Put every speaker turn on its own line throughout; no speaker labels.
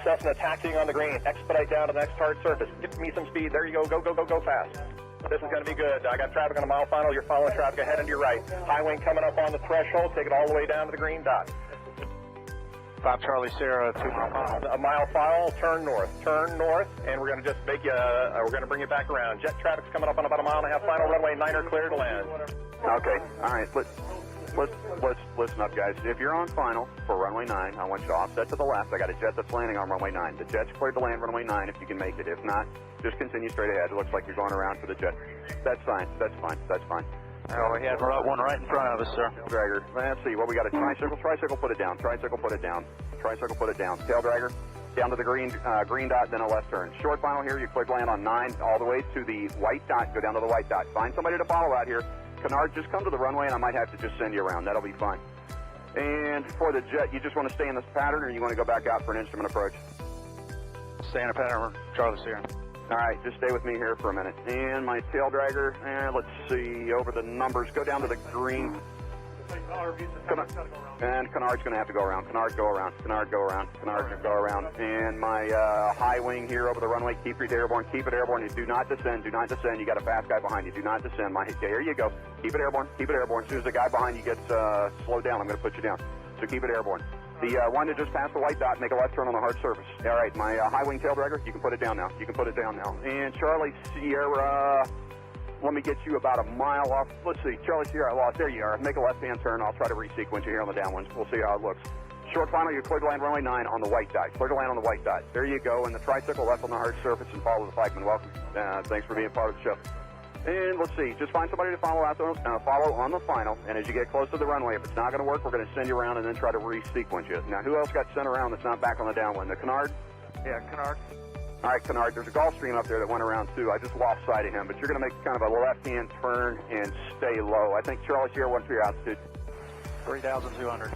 Cessna taxiing on the green. Expedite down to the next hard surface. Get me some speed. There you go. Go fast. This is going to be good. I got traffic on a mile final. You're following traffic ahead and to your right. High wing coming up on the threshold. Take it all the way down to the green dot.
5 Charlie Sierra, 2 mile final.
A mile final, turn north, and we're going to just make you, we're going to bring you back around. Jet traffic's coming up on about a mile and a half final, runway 9 clear to land.
Okay, all right, let's listen up, guys. If you're on final for runway 9, I want you to offset to the left. I got a jet that's landing on runway 9. The jet's cleared to land runway 9 if you can make it. If not, just continue straight ahead. It looks like you're going around for the jet. That's fine.
Oh, we had one right in front of us, sir.
Dragger. Let's see. What we got? A tricycle. Tricycle, put it down. Tricycle, put it down. Tricycle, put it down. Tail dragger. Down to the green dot, then a left turn. Short final here. You cleared land on 9 all the way to the white dot. Go down to the white dot. Find somebody to follow out here. Canard, just come to the runway, and I might have to just send you around. That'll be fine. And for the jet, you just want to stay in this pattern, or you want to go back out for an instrument approach?
Stay in a pattern, Charlie Sierra.
All right, just stay with me here for a minute. And my tail dragger, let's see, over the numbers, go down to the green. And Canard's going to have to go around. Canard, go around. And my high wing here over the runway, keep it airborne. You do not descend. You got a fast guy behind you. Do not descend. There you go. Keep it airborne. As soon as the guy behind you gets slowed down, I'm going to put you down. So keep it airborne. The one that just passed the white dot, make a left turn on the hard surface. All right, my high wing tail dragger, you can put it down now. And Charlie Sierra, let me get you about a mile off. Let's see, Charlie Sierra, I lost. There you are. Make a left-hand turn. I'll try to resequence you here on the down ones. We'll see how it looks. Short final, you're clear to land runway 9 on the white dot. There you go. And the tricycle left on the hard surface and follow the flagman. Welcome. Thanks for being part of the show. And let's see, just find somebody to follow on the final, and as you get close to the runway, if it's not going to work, we're going to send you around and then try to re-sequence you. Now, who else got sent around that's not back on the downwind? The Canard?
Yeah, Canard.
All right, Canard, there's a Gulfstream up there that went around too. I just lost sight of him, but you're going to make kind of a left-hand turn and stay low. I think Charlie Sierra, what's your altitude?
3,200.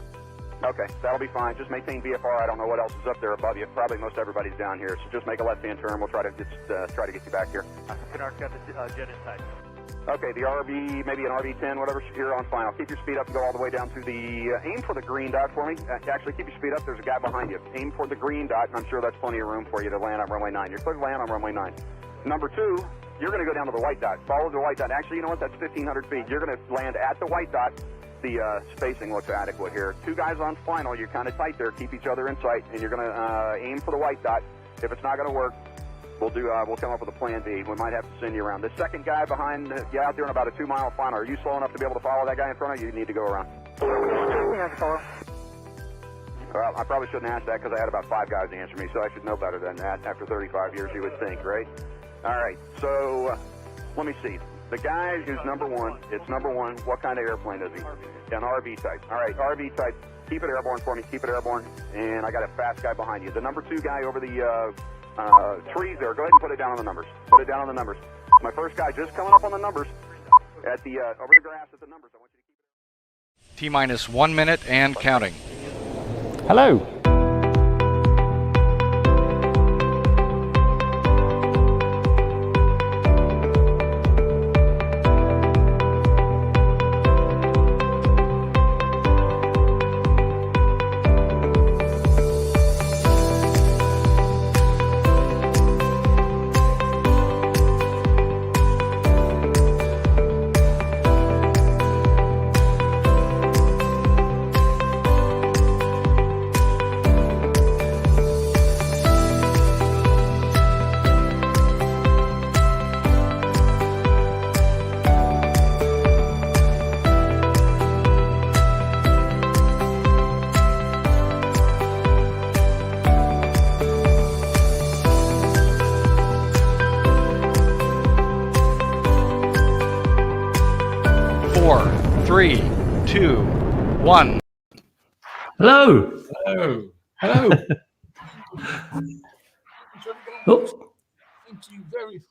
Okay, that'll be fine. Just maintain VFR. I don't know what else is up there above you. Probably most everybody's down here, so just make a left-hand turn. We'll try to get you back here.
Canard's got the jet in tight.
Okay, the RV, maybe an RV-10, whatever, here on final. Keep your speed up and go all the way down to the, aim for the green dot for me. Actually, keep your speed up. There's a guy behind you. Aim for the green dot, and I'm sure that's plenty of room for you to land on runway 9. You're clear to land on runway 9. Number 2, you're going to go down to the white dot. Follow the white dot. Actually, you know what? That's 1,500 feet. You're going to land at the white dot. The spacing looks adequate here. 2 guys on final. You're kind of tight there. Keep each other in sight, and you're going to aim for the white dot. If it's not going to work, we'll come up with a plan B. We might have to send you around. The second guy behind you out there in about a 2-mile final. Are you slow enough to be able to follow that guy in front of you? You need to go around. Well, I probably shouldn't ask that because I had about 5 guys answer me, so I should know better than that. After 35 years, you would think, right? All right, so let me see. The guy who's number 1, it's number 1. What kind of airplane is he? An RV type. All right, RV type. Keep it airborne for me. Keep it airborne. And I got a fast guy behind you. The number 2 guy over the trees there. Go ahead and put it down on the numbers. My first guy just coming up on the numbers at the over the grass at the numbers. I want you to keep it.
T-minus 1 minute and counting.
Hello.
Four, three, two, one.
Hello.
Hello.
Oops.
Thank you very.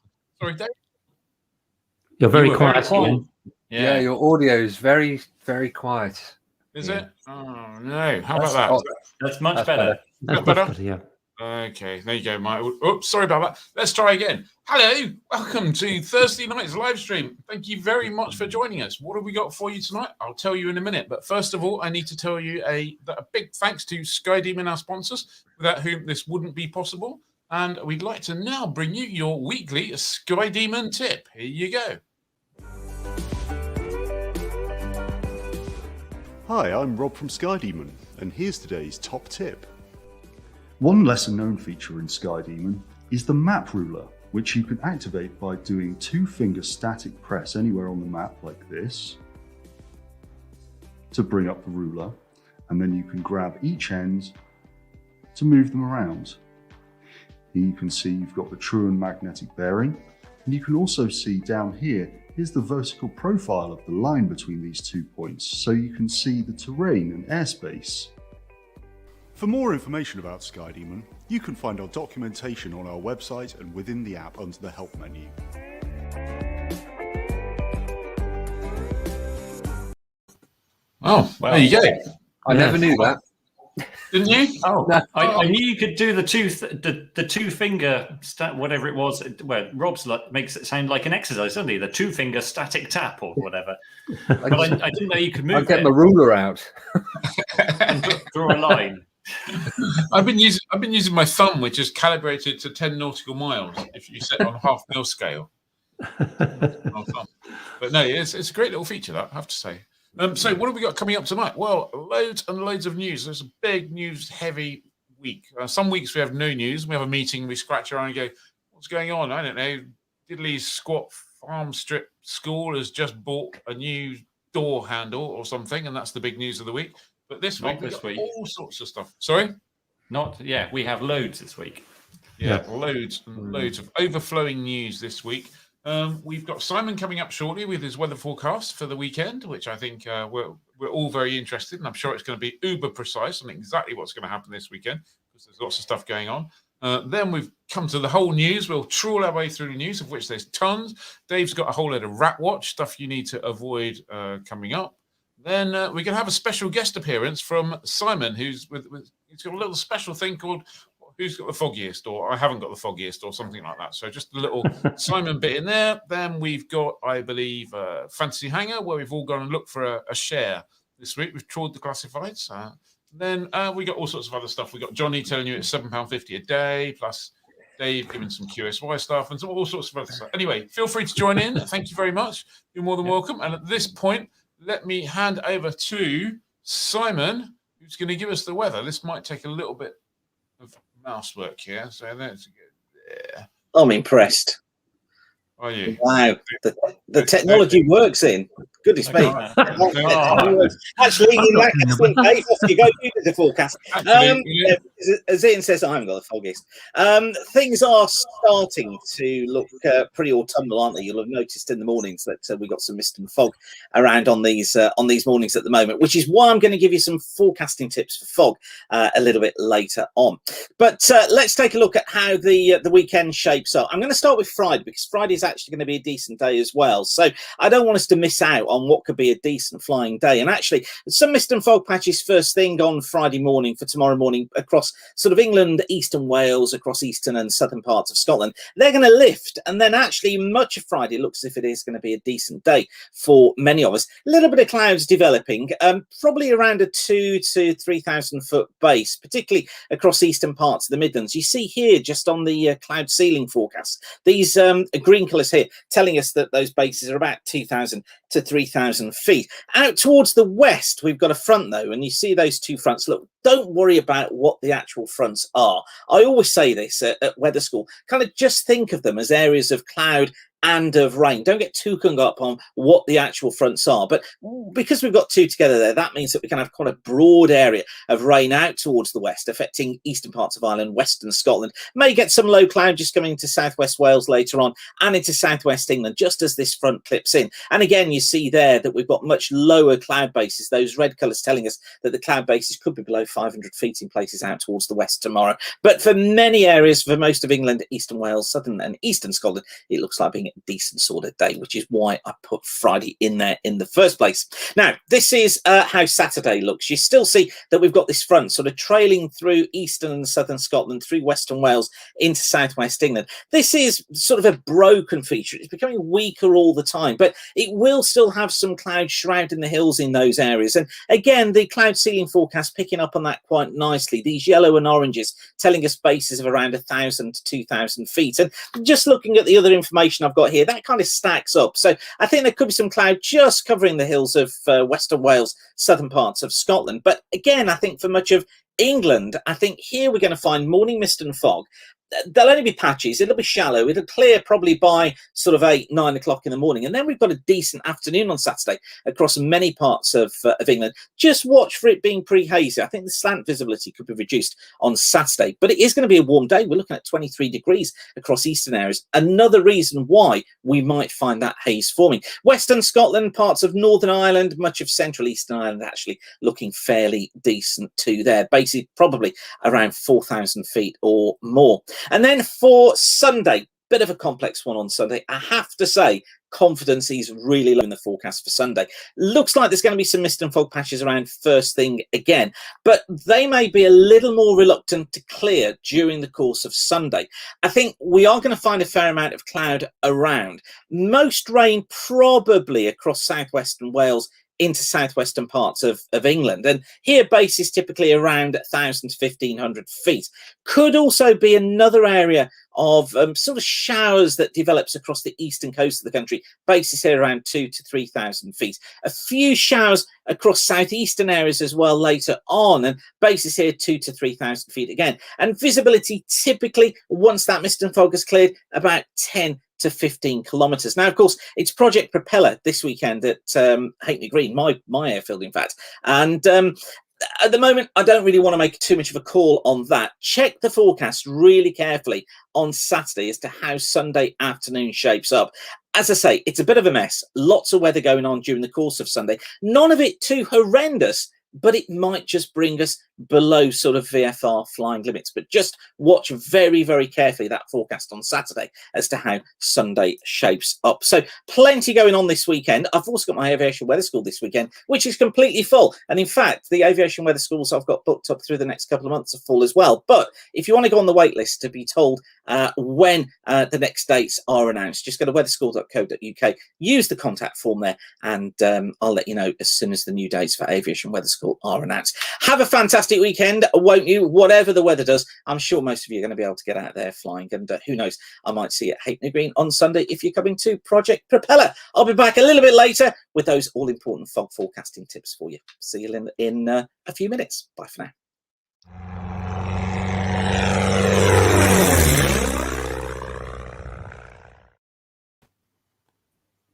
Sorry, Dave.
You're very
You were
quiet.
very
Ian.
Yeah, your audio is very, very quiet.
Is it? Oh no! How about that?
That's much
That's
better.
better.
That's
better?
much better, yeah.
Okay, there you go, Mike. Oops, sorry about that. Let's try again. Hello, welcome to Thursday night's live stream. Thank you very much for joining us. What have we got for you tonight? I'll tell you in a minute. But first of all, I need to tell you a big thanks to Sky Demon, our sponsors, without whom this wouldn't be possible. And we'd like to now bring you your weekly Sky Demon tip. Here you go.
Hi, I'm Rob from Sky Demon, and here's today's top tip.
One lesser known feature in Sky Demon is the map ruler, which you can activate by doing 2-finger static press anywhere on the map like this to bring up the ruler, and then you can grab each end to move them around. Here you can see you've got the true and magnetic bearing, and you can also see down here, here's the vertical profile of the line between these 2 points, so you can see the terrain and airspace.
For more information about Sky Demon, you can find our documentation on our website and within the app under the help menu.
Oh, well, there you go.
I never knew that.
Didn't you?
Oh, no. I knew you could do the 2-finger whatever it was. Well, Rob's makes it sound like an exercise, doesn't he? The 2-finger static tap or whatever. But I didn't know you could move
I'll get my ruler out
and draw a line.
I've been using my thumb, which is calibrated to 10 nautical miles. If you set it on half mil scale. But no, it's a great little feature, that I have to say. So what have we got coming up tonight? Well, loads and loads of news. There's a big news-heavy week. Some weeks we have no news. We have a meeting, we scratch around and go, what's going on? I don't know. Diddley's Squat Farm Strip School has just bought a new door handle or something, and that's the big news of the week. But this week, we've got all sorts of stuff. Sorry?
We have loads this week.
Yeah, loads and loads of overflowing news this week. We've got Simon coming up shortly with his weather forecast for the weekend, which I think we're all very interested in. I'm sure it's going to be uber precise on exactly what's going to happen this weekend because there's lots of stuff going on. Then we've come to the whole news. We'll trawl our way through the news, of which there's tons. Dave's got a whole load of Rat Watch stuff you need to avoid coming up. Then we're going to have a special guest appearance from Simon, who's he's got a little special thing called Who's Got the Foggiest, or I Haven't Got the Foggiest, or something like that. So just a little Simon bit in there. Then we've got, I believe, Fantasy Hangar, where we've all gone and looked for a share this week. We've trawled the classifieds. Then we got all sorts of other stuff. We got Johnny telling you it's £7.50 a day, plus Dave giving some QSY stuff and all sorts of other stuff. Anyway, feel free to join in. Thank you very much. You're more than welcome. And at this point, let me hand over to Simon, who's going to give us the weather. This might take a little bit of mouse work here. So let's get there.
I'm impressed.
Are you?
Wow. The technology works in. Goodness me. Actually, in that excellent case, off you go, you did the forecast. As Ian says, I haven't got the foggiest. Things are starting to look pretty autumnal, aren't they? You'll have noticed in the mornings that we got some mist and fog around on these mornings at the moment, which is why I'm going to give you some forecasting tips for fog a little bit later on. But let's take a look at how the weekend shapes up. I'm going to start with Friday because Friday is actually going to be a decent day as well. So I don't want us to miss out on what could be a decent flying day. And actually, some mist and fog patches first thing on Friday morning for tomorrow morning across sort of England, eastern Wales, across eastern and southern parts of Scotland. They're going to lift. And then actually much of Friday looks as if it is going to be a decent day for many of us. A little bit of clouds developing, probably around a 2,000 to 3,000 foot base, particularly across eastern parts of the Midlands. You see here just on the cloud ceiling forecast, these green colours here telling us that those bases are about 2,000 to 3,000 feet. Out towards the west, we've got a front though, and you see those two fronts. Look, don't worry about what the actual fronts are. I always say this at weather school, kind of just think of them as areas of cloud and of rain. Don't get too hung up on what the actual fronts are. But because we've got two together there, that means that we can have quite a broad area of rain out towards the west, affecting eastern parts of Ireland, western Scotland. May get some low cloud just coming into southwest Wales later on and into southwest England, just as this front clips in. And again, you see there that we've got much lower cloud bases. Those red colours telling us that the cloud bases could be below 500 feet in places out towards the west tomorrow. But for many areas, for most of England, eastern Wales, southern and eastern Scotland, it looks like being decent sort of day, which is why I put Friday in there in the first place. Now, this is how Saturday looks. You still see that we've got this front sort of trailing through eastern and southern Scotland, through western Wales into southwest England. This is sort of a broken feature. It's becoming weaker all the time, but it will still have some clouds shrouding the hills in those areas. And again, the cloud ceiling forecast picking up on that quite nicely. These yellow and oranges telling us bases of around 1,000 to 2,000 feet. And just looking at the other information I've got here, that kind of stacks up. So I think there could be some cloud just covering the hills of western Wales, southern parts of Scotland. But again, I think for much of England, I think here we're going to find morning mist and fog. There'll only be patches. It'll be shallow. It'll clear probably by sort of 8, 9 o'clock in the morning. And then we've got a decent afternoon on Saturday across many parts of England. Just watch for it being pre-hazy. I think the slant visibility could be reduced on Saturday, but it is going to be a warm day. We're looking at 23 degrees across eastern areas. Another reason why we might find that haze forming. Western Scotland, parts of Northern Ireland, much of central eastern Ireland actually looking fairly decent too there. Basically probably around 4,000 feet or more. And then for Sunday, bit of a complex one on Sunday. I have to say, confidence is really low in the forecast for Sunday. Looks like there's going to be some mist and fog patches around first thing again, but they may be a little more reluctant to clear during the course of Sunday. I think we are going to find a fair amount of cloud around. Most rain probably across southwestern Wales into southwestern parts of England. And here base is typically around 1,000 to 1,500 feet. Could also be another area of sort of showers that develops across the eastern coast of the country. Base is here around 2,000 to 3,000 feet. A few showers across southeastern areas as well later on, and base is here 2,000 to 3,000 feet again. And visibility typically, once that mist and fog is cleared, about 10 to 15 kilometers. Now, of course, it's Project Propeller this weekend at Hackney Green, my airfield, in fact. And at the moment, I don't really want to make too much of a call on that. Check the forecast really carefully on Saturday as to how Sunday afternoon shapes up. As I say, it's a bit of a mess. Lots of weather going on during the course of Sunday. None of it too horrendous, but it might just bring us below sort of VFR flying limits. But just watch very, very carefully that forecast on Saturday as to how Sunday shapes up. So plenty going on this weekend. I've also got my aviation weather school this weekend, which is completely full. And in fact, the aviation weather schools I've got booked up through the next couple of months are full as well. But if you want to go on the wait list to be told when the next dates are announced, just go to weatherschool.co.uk, use the contact form there, and I'll let you know as soon as the new dates for aviation weather school are announced. Have a fantastic weekend, won't you? Whatever the weather does, I'm sure most of you are going to be able to get out there flying, and who knows, I might see you at Hackney Green on Sunday if you're coming to Project Propeller. I'll be back a little bit later with those all-important fog forecasting tips for you. See you in a few minutes. Bye for now.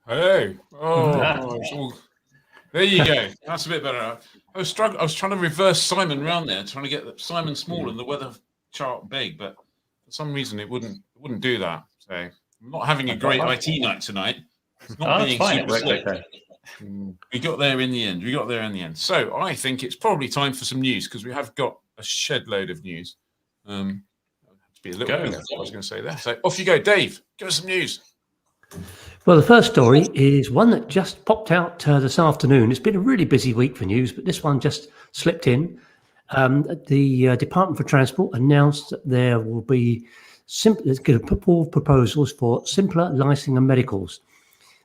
Hey, there you go. That's a bit better. I was trying to reverse Simon round there, trying to get Simon small and the weather chart big, but for some reason it wouldn't do that. So I'm not having a great IT night tonight. It's not being super slick. We got there in the end. So I think it's probably time for some news, because we have got a shed load of news. To be a little bit, I was going to say there. So off you go, Dave. Give us some news.
Well, the first story is one that just popped out this afternoon. It's been a really busy week for news, but this one just slipped in. The Department for Transport announced that there will be going to put forward proposals for simpler licensing and medicals.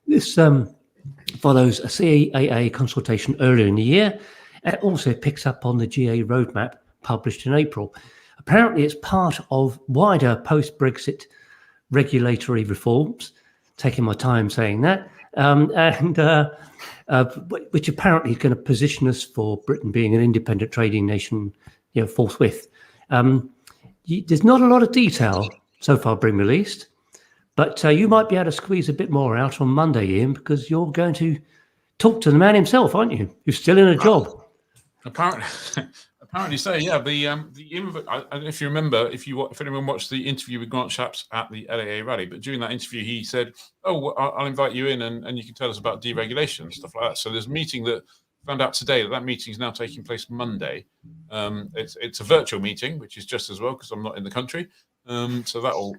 This follows a CAA consultation earlier in the year, and it also picks up on the GA roadmap published in April. Apparently, it's part of wider post-Brexit regulatory reforms. Taking my time saying that, which apparently is going to position us for Britain being an independent trading nation, forthwith. There's not a lot of detail so far being released, but you might be able to squeeze a bit more out on Monday, Ian, because you're going to talk to the man himself, aren't you? Who's still in a job.
Apparently so, yeah. If you remember, if anyone watched the interview with Grant Shapps at the LAA rally, but during that interview he said, I'll invite you in and you can tell us about deregulation and stuff like that. So there's a meeting that found out today that meeting is now taking place Monday. It's a virtual meeting, which is just as well because I'm not in the country. So that'll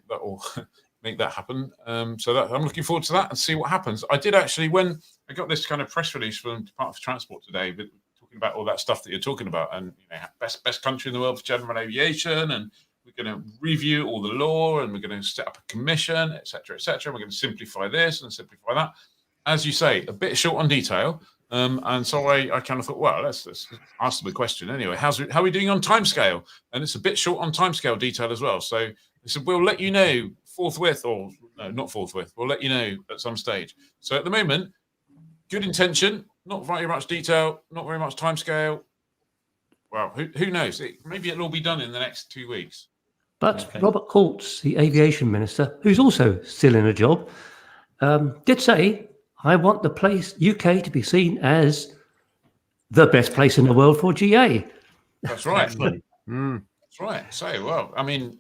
make that happen. So that I'm looking forward to that and see what happens. I did actually, when I got this kind of press release from Department of Transport today, but talking about all that stuff that you're talking about, and best country in the world for general aviation, and we're going to review all the law, and we're going to set up a commission, etc., etc. We're going to simplify this and simplify that. As you say, a bit short on detail. And so I kind of thought, well, let's ask them a question anyway. How are we doing on timescale? And it's a bit short on timescale detail as well. So they said, we'll let you know forthwith, or no, not forthwith. We'll let you know at some stage. So at the moment, good intention, not very much detail, not very much timescale. Well, who knows? Maybe it'll all be done in the next 2 weeks.
But Robert Courts, the aviation minister, who's also still in a job, did say, I want the place UK to be seen as the best place in the world for GA.
That's right. That's right. So, well, I mean,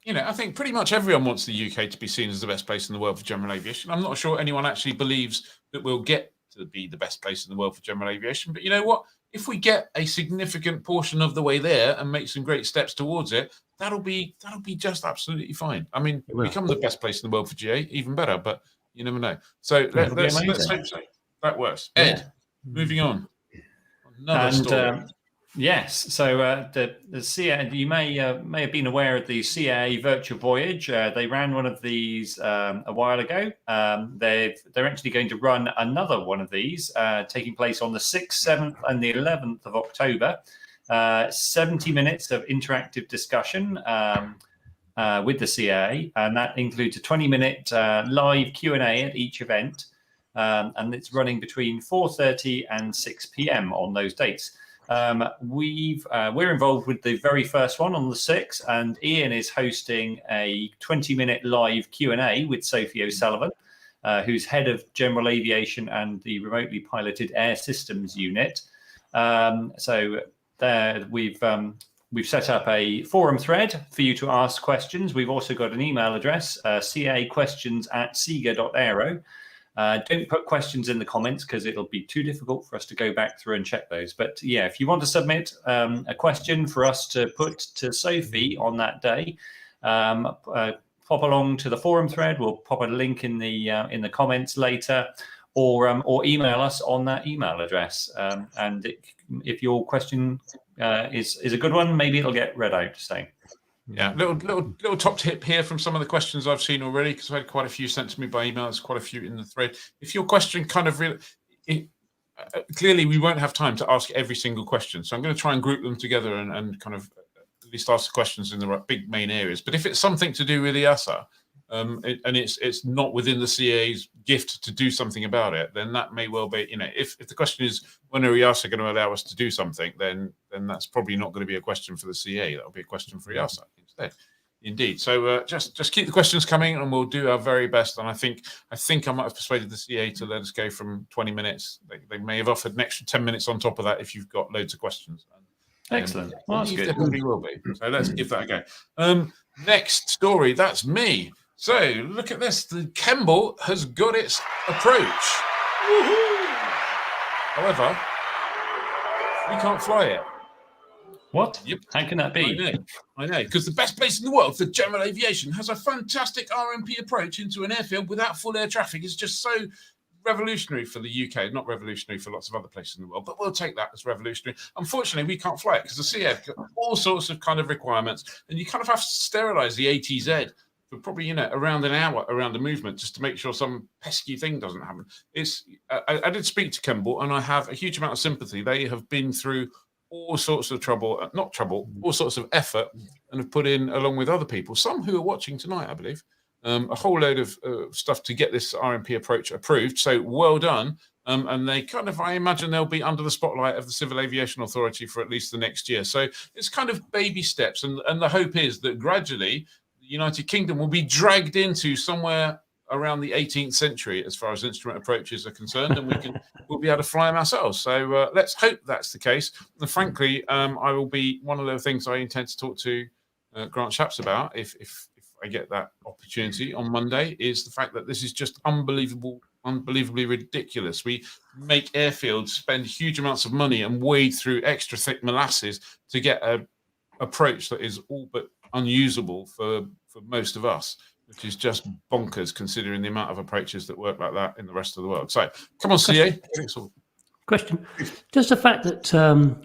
I think pretty much everyone wants the UK to be seen as the best place in the world for general aviation. I'm not sure anyone actually believes that we'll get to be the best place in the world for general aviation. But you know what? If we get a significant portion of the way there and make some great steps towards it, that'll be just absolutely fine. I mean, become the best place in the world for GA, even better. But you never know. So let's hope so. That works. Ed, moving on. Another story.
Yes. So the CAA, you may have been aware of the CAA Virtual Voyage. They ran one of these a while ago. They're actually going to run another one of these, taking place on the 6th, 7th, and the 11th of October. 70 minutes of interactive discussion with the CAA, and that includes a 20-minute live Q&A at each event, and it's running between 4:30 and 6 p.m. on those dates. We're involved with the very first one on the 6th, and Ian is hosting a 20-minute live Q&A with Sophie O'Sullivan, who's head of general aviation and the remotely piloted air systems unit. So there we've set up a forum thread for you to ask questions. We've also got an email address, caquestions@sega.aero. Don't put questions in the comments because it'll be too difficult for us to go back through and check those. But yeah, if you want to submit a question for us to put to Sophie on that day, pop along to the forum thread. We'll pop a link in the comments later, or email us on that email address. And if your question is a good one, maybe it'll get read out. So.
Yeah, little top tip here from some of the questions I've seen already, because I had quite a few sent to me by email. There's quite a few in the thread. If your question kind of clearly we won't have time to ask every single question, so I'm going to try and group them together and kind of at least ask the questions in the big main areas. But if it's something to do with EASA, and it's not within the CAA's gift to do something about it, then that may well be, if the question is when are EASA going to allow us to do something, then that's probably not going to be a question for the CAA. That'll be a question for EASA instead. Indeed. So just keep the questions coming, and we'll do our very best. And I think I might have persuaded the CAA to let us go from 20 minutes. They may have offered an extra 10 minutes on top of that if you've got loads of questions.
Excellent. Well, that's good.
Definitely will be. So let's give that a go. Next story. That's me. So look at this. The Kemble has got its approach. Woohoo! However, we can't fly it.
What?
Yep.
How can that be?
I know. Because the best place in the world for general aviation has a fantastic RMP approach into an airfield without full air traffic. It's just so revolutionary for the UK, not revolutionary for lots of other places in the world, but we'll take that as revolutionary. Unfortunately, we can't fly it because the CAA have got all sorts of kind of requirements, and you kind of have to sterilize the ATZ for probably, around an hour around the movement just to make sure some pesky thing doesn't happen. I did speak to Kemble, and I have a huge amount of sympathy. They have been through all sorts of all sorts of effort, and have put in, along with other people, some who are watching tonight, I believe, a whole load of stuff to get this RMP approach approved. So well done. And they kind of, I imagine they'll be under the spotlight of the Civil Aviation Authority for at least the next year. So it's kind of baby steps. And the hope is that gradually the United Kingdom will be dragged into somewhere around the 18th century as far as instrument approaches are concerned, and we'll be able to fly them ourselves. So let's hope that's the case. And frankly, I will be one of the things I intend to talk to Grant Shapps about if I get that opportunity on Monday, is the fact that this is just unbelievably ridiculous. We make airfields spend huge amounts of money and wade through extra thick molasses to get an approach that is all but unusable for most of us. which is just bonkers considering the amount of approaches that work like that in the rest of the world. So, come on, CA.
Question. Does the fact that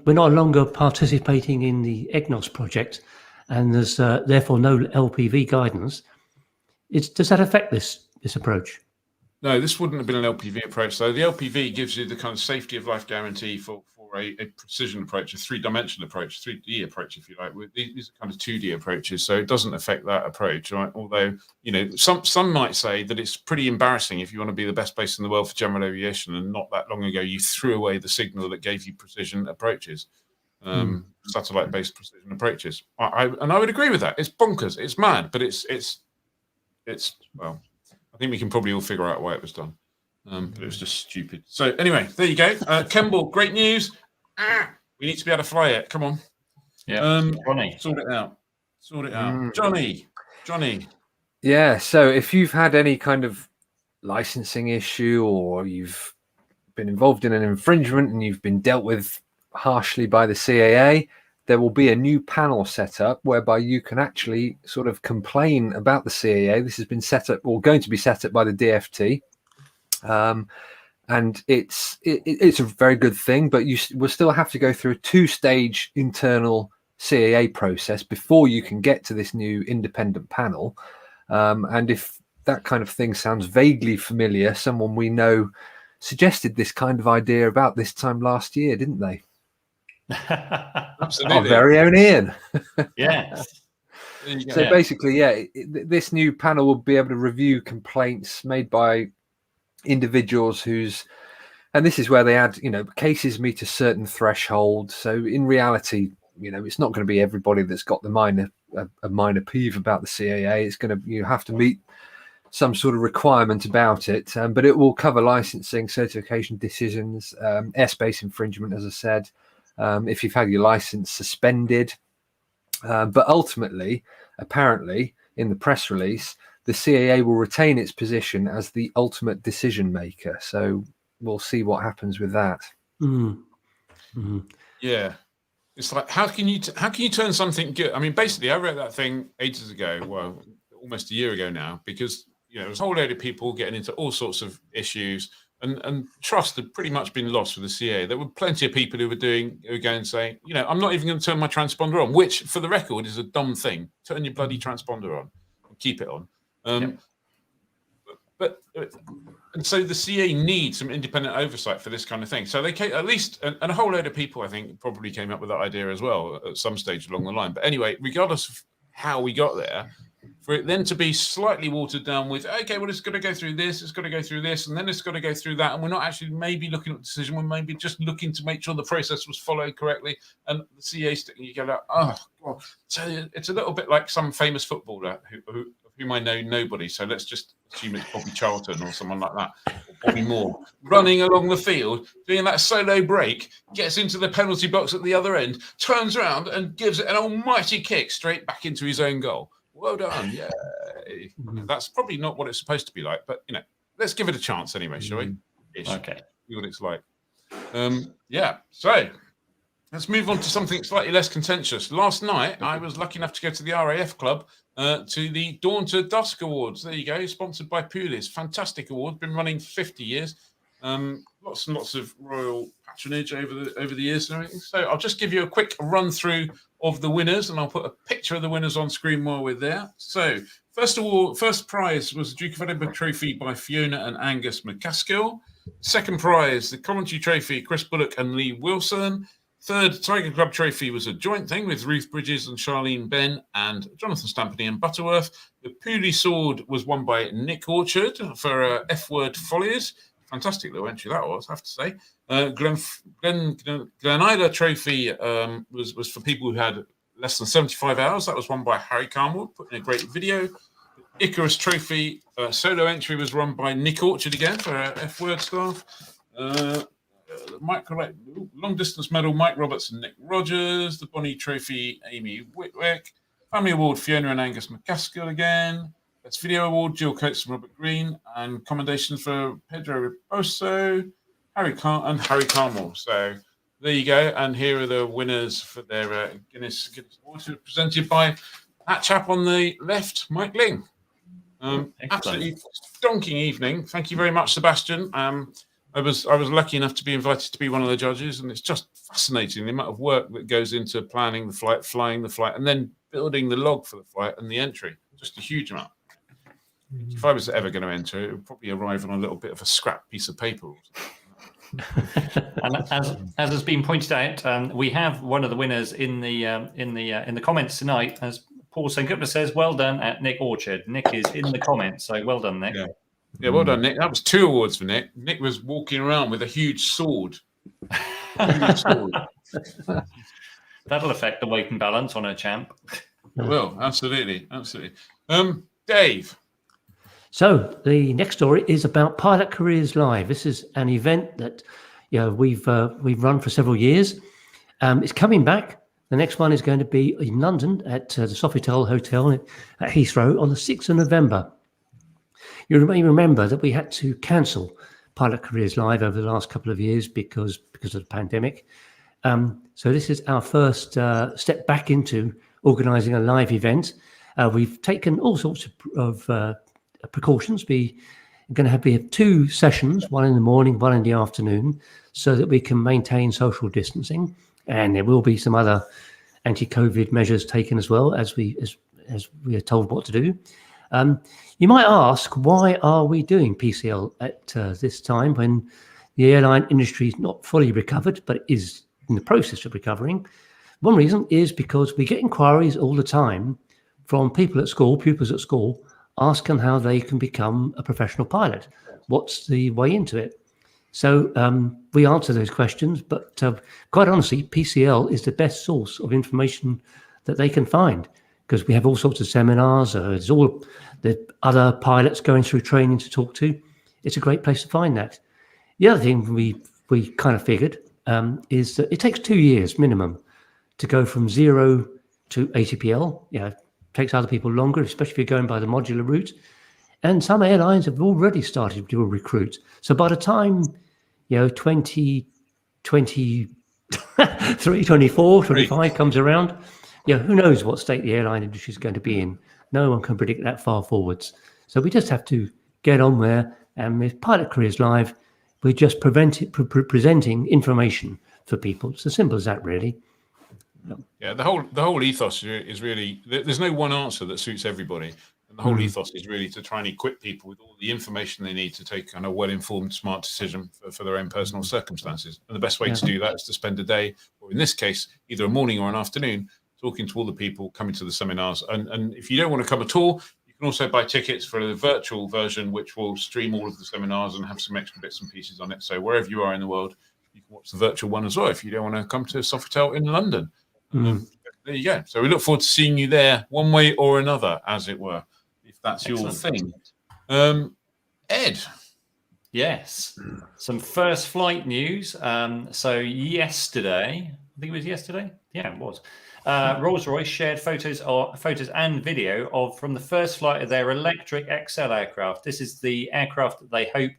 we're no longer participating in the EGNOS project and there's therefore no LPV guidance, does that affect this approach?
No, this wouldn't have been an LPV approach. So the LPV gives you the kind of safety of life guarantee for a precision approach, a three-dimensional approach, 3D approach, if you like. These are kind of 2D approaches, so it doesn't affect that approach, right? Although, some might say that it's pretty embarrassing if you want to be the best place in the world for general aviation, and not that long ago you threw away the signal that gave you precision approaches, satellite-based precision approaches. I would agree with that. It's bonkers. It's mad, but it's well, I think we can probably all figure out why it was done. But it was just stupid. So anyway, there you go. Kemble, great news. We need to be able to fly it. Come on.
Yeah. Johnny.
Sort it out. Johnny.
Yeah. So if you've had any kind of licensing issue, or you've been involved in an infringement and you've been dealt with harshly by the CAA, there will be a new panel set up whereby you can actually sort of complain about the CAA. This has been set up, or going to be set up, by the DFT. And it's a very good thing, but you will still have to go through a 2-stage internal CAA process before you can get to this new independent panel. And if that kind of thing sounds vaguely familiar, someone we know suggested this kind of idea about this time last year, didn't they?
Absolutely.
Our very own Ian.
Yeah.
So basically, this new panel will be able to review complaints made by individuals and this is where they add, cases meet a certain threshold. So in reality, it's not going to be everybody that's got a minor peeve about the CAA. It's going to, you have to meet some sort of requirement about it, but it will cover licensing, certification decisions, airspace infringement, as I said, if you've had your license suspended. But ultimately, apparently, in the press release, the CAA will retain its position as the ultimate decision maker. So we'll see what happens with that.
Mm-hmm.
Yeah, it's like how can you turn something good? I mean, basically, I wrote that thing ages ago. Well, almost a year ago now, because there was a whole load of people getting into all sorts of issues, and trust had pretty much been lost with the CAA. There were plenty of people who were going and saying, I'm not even going to turn my transponder on, which, for the record, is a dumb thing. Turn your bloody transponder on and keep it on. And so the CA needs some independent oversight for this kind of thing. So they came, at least, and a whole load of people, I think, probably came up with that idea as well at some stage along the line. But anyway, regardless of how we got there, for it then to be slightly watered down with, okay, well, it's got to go through this, it's got to go through this, and then it's got to go through that, and we're not actually maybe looking at the decision, we're maybe just looking to make sure the process was followed correctly, and the CA sticking, you go like, oh, God. So it's a little bit like some famous footballer whom I know nobody, so let's just assume it's Bobby Charlton or someone like that, or Bobby Moore, running along the field, doing that solo break, gets into the penalty box at the other end, turns around and gives it an almighty kick straight back into his own goal. Well done, yeah. That's probably not what it's supposed to be like, but let's give it a chance anyway, shall we?
Okay.
See what it's like. So let's move on to something slightly less contentious. Last night, I was lucky enough to go to the RAF Club to the Dawn to Dusk Awards. There you go, sponsored by Pulis. Fantastic award, been running 50 years. Lots and lots of royal patronage over the years and everything. So I'll just give you a quick run through of the winners, and I'll put a picture of the winners on screen while we're there. So first prize was the Duke of Edinburgh Trophy by Fiona and Angus McCaskill. Second prize, the Coventry Trophy, Chris Bullock and Lee Wilson. Third Tiger Club Trophy was a joint thing with Ruth Bridges and Charlene Benn and Jonathan Stampany and Butterworth. The Pooley Sword was won by Nick Orchard for F-Word Follies. Fantastic little entry that was, I have to say. Glen Isla Trophy was for people who had less than 75 hours. That was won by Harry Carmwood, put in a great video. Icarus Trophy solo entry was run by Nick Orchard again for F-Word staff. Long distance medal, Mike Roberts and Nick Rogers. The Bonnie Trophy, Amy Whitwick. Family Award, Fiona and Angus McCaskill again. Best Video Award, Jill Coates and Robert Green. And commendations for Pedro Riposo, Harry Carmel. So there you go. And here are the winners for their Guinness Awards, presented by that chap on the left, Mike Ling. Absolutely stonking evening. Thank you very much, Sebastian. I was lucky enough to be invited to be one of the judges, and it's just fascinating the amount of work that goes into planning the flight, flying the flight, and then building the log for the flight and the entry. Just a huge amount. If I was ever going to enter, it would probably arrive on a little bit of a scrap piece of paper.
And as has been pointed out, we have one of the winners in the comments tonight. As Paul St. Cooper says, well done at Nick Orchard. Nick is in the comments, so well done, Nick.
Yeah, well done, Nick. That was 2 awards for Nick. Nick was walking around with a huge sword.
That'll affect the weight and balance on a champ.
It will, absolutely. Dave.
So the next story is about Pilot Careers Live. This is an event that we've run for several years. It's coming back. The next one is going to be in London at the Sofitel Hotel at Heathrow on the 6th of November. You may remember that we had to cancel Pilot Careers Live over the last couple of years because of the pandemic. So this is our first step back into organising a live event. We've taken all sorts of precautions. We're going to have 2 sessions, one in the morning, one in the afternoon, so that we can maintain social distancing. And there will be some other anti-COVID measures taken as well, as we are told what to do. You might ask, why are we doing PCL at this time when the airline industry is not fully recovered, but is in the process of recovering? One reason is because we get inquiries all the time from pupils at school, asking how they can become a professional pilot. What's the way into it? So we answer those questions, but quite honestly, PCL is the best source of information that they can find, because we have all sorts of seminars. There's all the other pilots going through training to talk to. It's a great place to find that. The other thing we kind of figured is that it takes 2 years minimum to go from 0 to ATPL. It takes other people longer, especially if you're going by the modular route. And some airlines have already started to recruit. So by the time 2023, 24, 25 comes around, who knows what state the airline industry is going to be in. No one can predict that far forwards. So we just have to get on there. And with Pilot Careers Live, we're just presenting information for people. It's as simple as that, really.
Yeah, the whole ethos is really, there's no one answer that suits everybody. And the whole ethos is really to try and equip people with all the information they need to take kind of well-informed, smart decision for their own personal circumstances. And the best way to do that is to spend a day, or in this case, either a morning or an afternoon, talking to all the people coming to the seminars. And if you don't want to come at all, you can also buy tickets for the virtual version, which will stream all of the seminars and have some extra bits and pieces on it. So wherever you are in the world, you can watch the virtual one as well if you don't want to come to Sofitel in London. There you go. So we look forward to seeing you there one way or another, as it were, if that's your thing. Ed.
Yes. Some first flight news. So yesterday, I think it was yesterday. Yeah, it was. Rolls-Royce shared photos and video from the first flight of their electric XL aircraft. This is the aircraft that they hope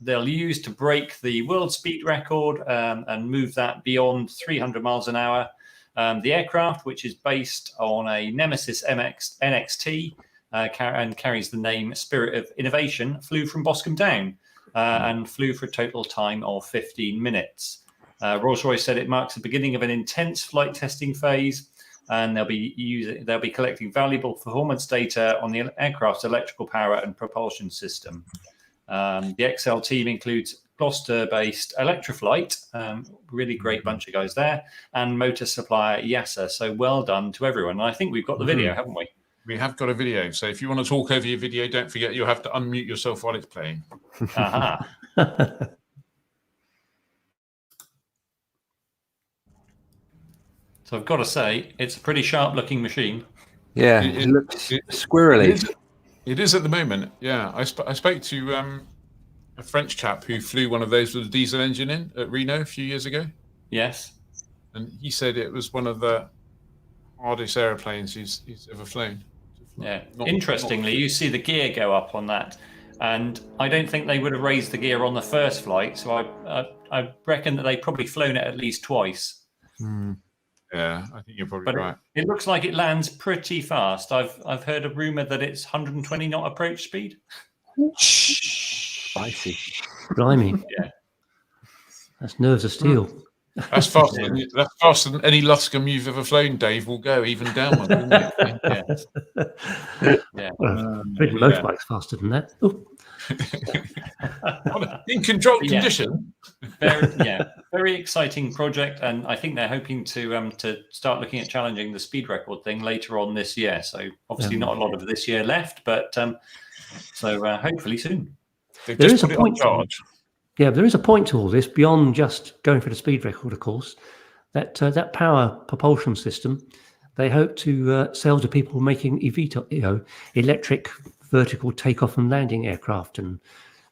they'll use to break the world speed record and move that beyond 300 miles an hour. The aircraft, which is based on a Nemesis NXT and carries the name Spirit of Innovation, flew from Boscombe Down and flew for a total time of 15 minutes. Rolls-Royce said it marks the beginning of an intense flight testing phase, and they'll be collecting valuable performance data on the aircraft's electrical power and propulsion system. The XL team includes Gloucester-based Electroflight, really great bunch of guys there, and motor supplier YASA. So well done to everyone. And I think we've got the video, haven't we?
We have got a video. So if you want to talk over your video, don't forget you'll have to unmute yourself while it's playing.
Aha. So I've got to say, it's a pretty sharp-looking machine.
Yeah, it looks squirrely.
It is at the moment. Yeah, I spoke to a French chap who flew one of those with a diesel engine in at Reno a few years ago.
Yes,
and he said it was one of the hardest aeroplanes he's ever flown.
Yeah. Interestingly, you see the gear go up on that, and I don't think they would have raised the gear on the first flight. So I reckon that they've probably flown it at least twice.
Yeah, I think you're probably right.
It looks like it lands pretty fast. I've heard a rumor that it's 120 knot approach speed.
Spicy.
Blimey.
Yeah.
That's nerves of steel.
That's faster than any Luscombe you've ever flown, Dave, will go, even downward, wouldn't it?
Yeah.
Well, motorbike's faster than that. Ooh.
In controlled condition.
Very exciting project, and I think they're hoping to start looking at challenging the speed record thing later on this year. So obviously not a lot of this year left, but hopefully soon.
There is a point. Yeah, there is a point to all this beyond just going for the speed record, of course. That power propulsion system, they hope to sell to people making eVTOL, electric vertical takeoff and landing aircraft and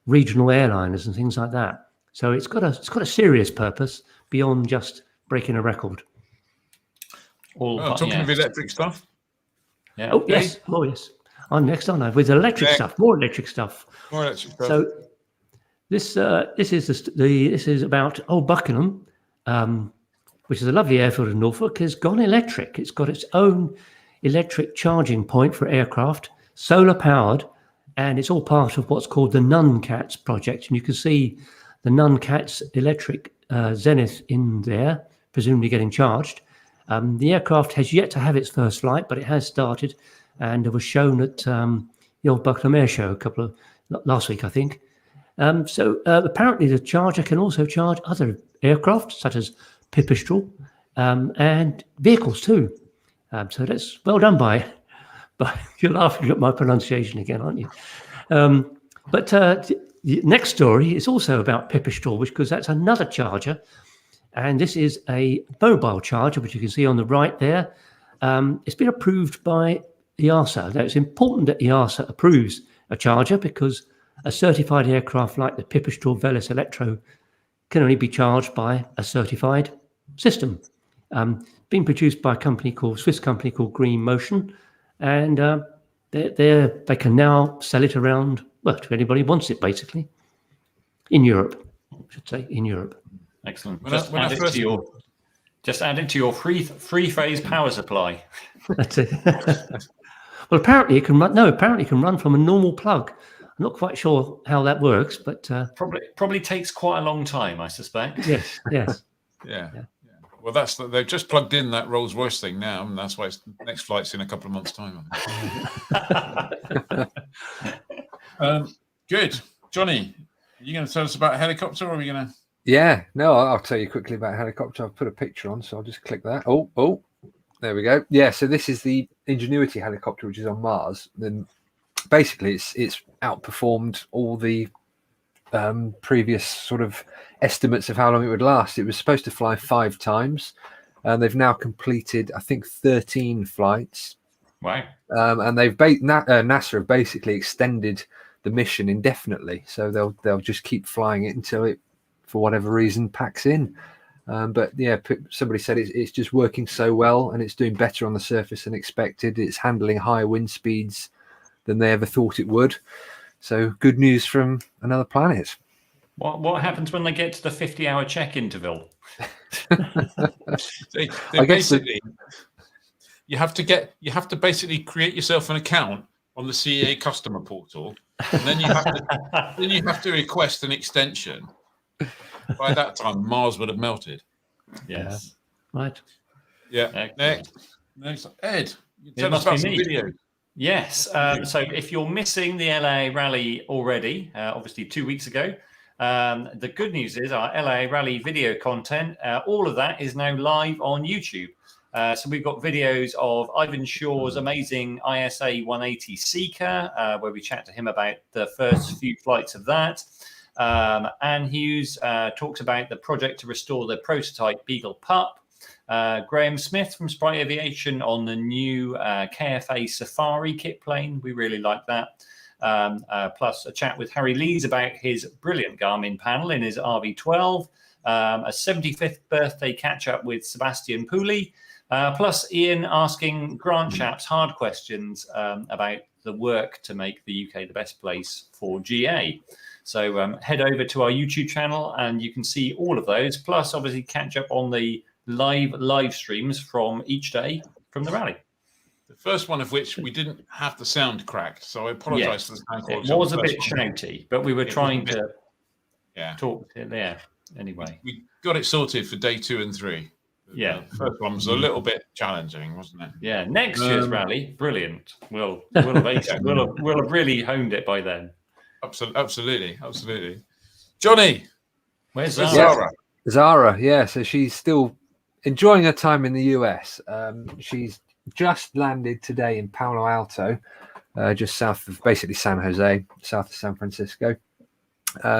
regional airliners and things like that. So it's got a serious purpose beyond just breaking a record.
Talking of electric stuff.
Yeah.
Oh yes. Oh yes. I'm next, aren't I? With electric stuff, more electric stuff.
More electric stuff.
So this is about Old Buckingham, which is a lovely airfield in Norfolk, has gone electric. It's got its own electric charging point for aircraft, solar powered, and it's all part of what's called the NunCats project. And you can see the NunCats electric Zenith in there, presumably getting charged. The aircraft has yet to have its first flight, but it has started, and it was shown at the Old Buckingham Air Show last week, I think. So apparently the charger can also charge other aircraft, such as Pipistrel, and vehicles too. So that's well done by you're laughing at my pronunciation again, aren't you? But the next story is also about Pipistrel, because that's another charger. And this is a mobile charger, which you can see on the right there. It's been approved by EASA. Now, it's important that EASA approves a charger because a certified aircraft like the Pipistrel Velis Electro can only be charged by a certified system. Being produced by a Swiss company called Green Motion, and they can now sell it around, to anybody who wants it, basically, in Europe, I should say, in Europe.
Excellent. Just add it to your free phase power supply.
That's it. Well, apparently it can run. No, apparently it can run from a normal plug. I'm not quite sure how that works, but
probably takes quite a long time, I suspect.
Yes.
Yeah. Well, they've just plugged in that Rolls-Royce thing now, and that's why next flight's in a couple of months' time. Good, Johnny. Are you going to tell us about a helicopter, or are we going to?
Yeah, no, I'll tell you quickly about a helicopter. I've put a picture on, so I'll just click that. Oh, there we go. Yeah, so this is the Ingenuity helicopter, which is on Mars. Then basically, it's outperformed all the previous sort of estimates of how long it would last. It was supposed to fly 5 times, and they've now completed, I think, 13 flights.
Wow!
And NASA have basically extended the mission indefinitely, so they'll just keep flying it until it, for whatever reason, packs in. But yeah, somebody said it's just working so well, and it's doing better on the surface than expected. It's handling higher wind speeds than they ever thought it would. So good news from another planet.
What happens when they get to the 50-hour check interval?
I guess you have to basically create yourself an account on the CEA customer portal, and then you have to request an extension. By that time, Mars would have melted.
Yes.
Right.
Yeah. Next. Ed,
tell us about some video. Yes. So if you're missing the LA rally already, obviously 2 weeks ago, the good news is our LA rally video content, all of that is now live on YouTube. So we've got videos of Ivan Shaw's amazing ISA 180 Seeker, where we chat to him about the first few flights of that. Anne Hughes talks about the project to restore the prototype Beagle Pup. Graham Smith from Sprite Aviation on the new KFA Safari kit plane. We really like that. Plus a chat with Harry Lees about his brilliant Garmin panel in his RV12. A 75th birthday catch-up with Sebastian Pooley. Plus Ian asking Grant Shapps hard questions about the work to make the UK the best place for GA. So head over to our YouTube channel and you can see all of those. Plus, obviously, catch up on the live streams from each day from the rally.
The first one of which we didn't have the sound cracked, so I apologise for the sound quality.
It was a bit shouty, but we were trying to talk to there anyway.
We got it sorted for day 2 and 3.
Yeah,
the first one was a little bit challenging, wasn't it?
Yeah, next year's rally, brilliant. We'll have really honed it by then.
Absolutely. Johnny,
where's
Zara?
Zara, yeah. So she's still enjoying her time in the US. She's just landed today in Palo Alto, just south of basically San Jose, south of San Francisco.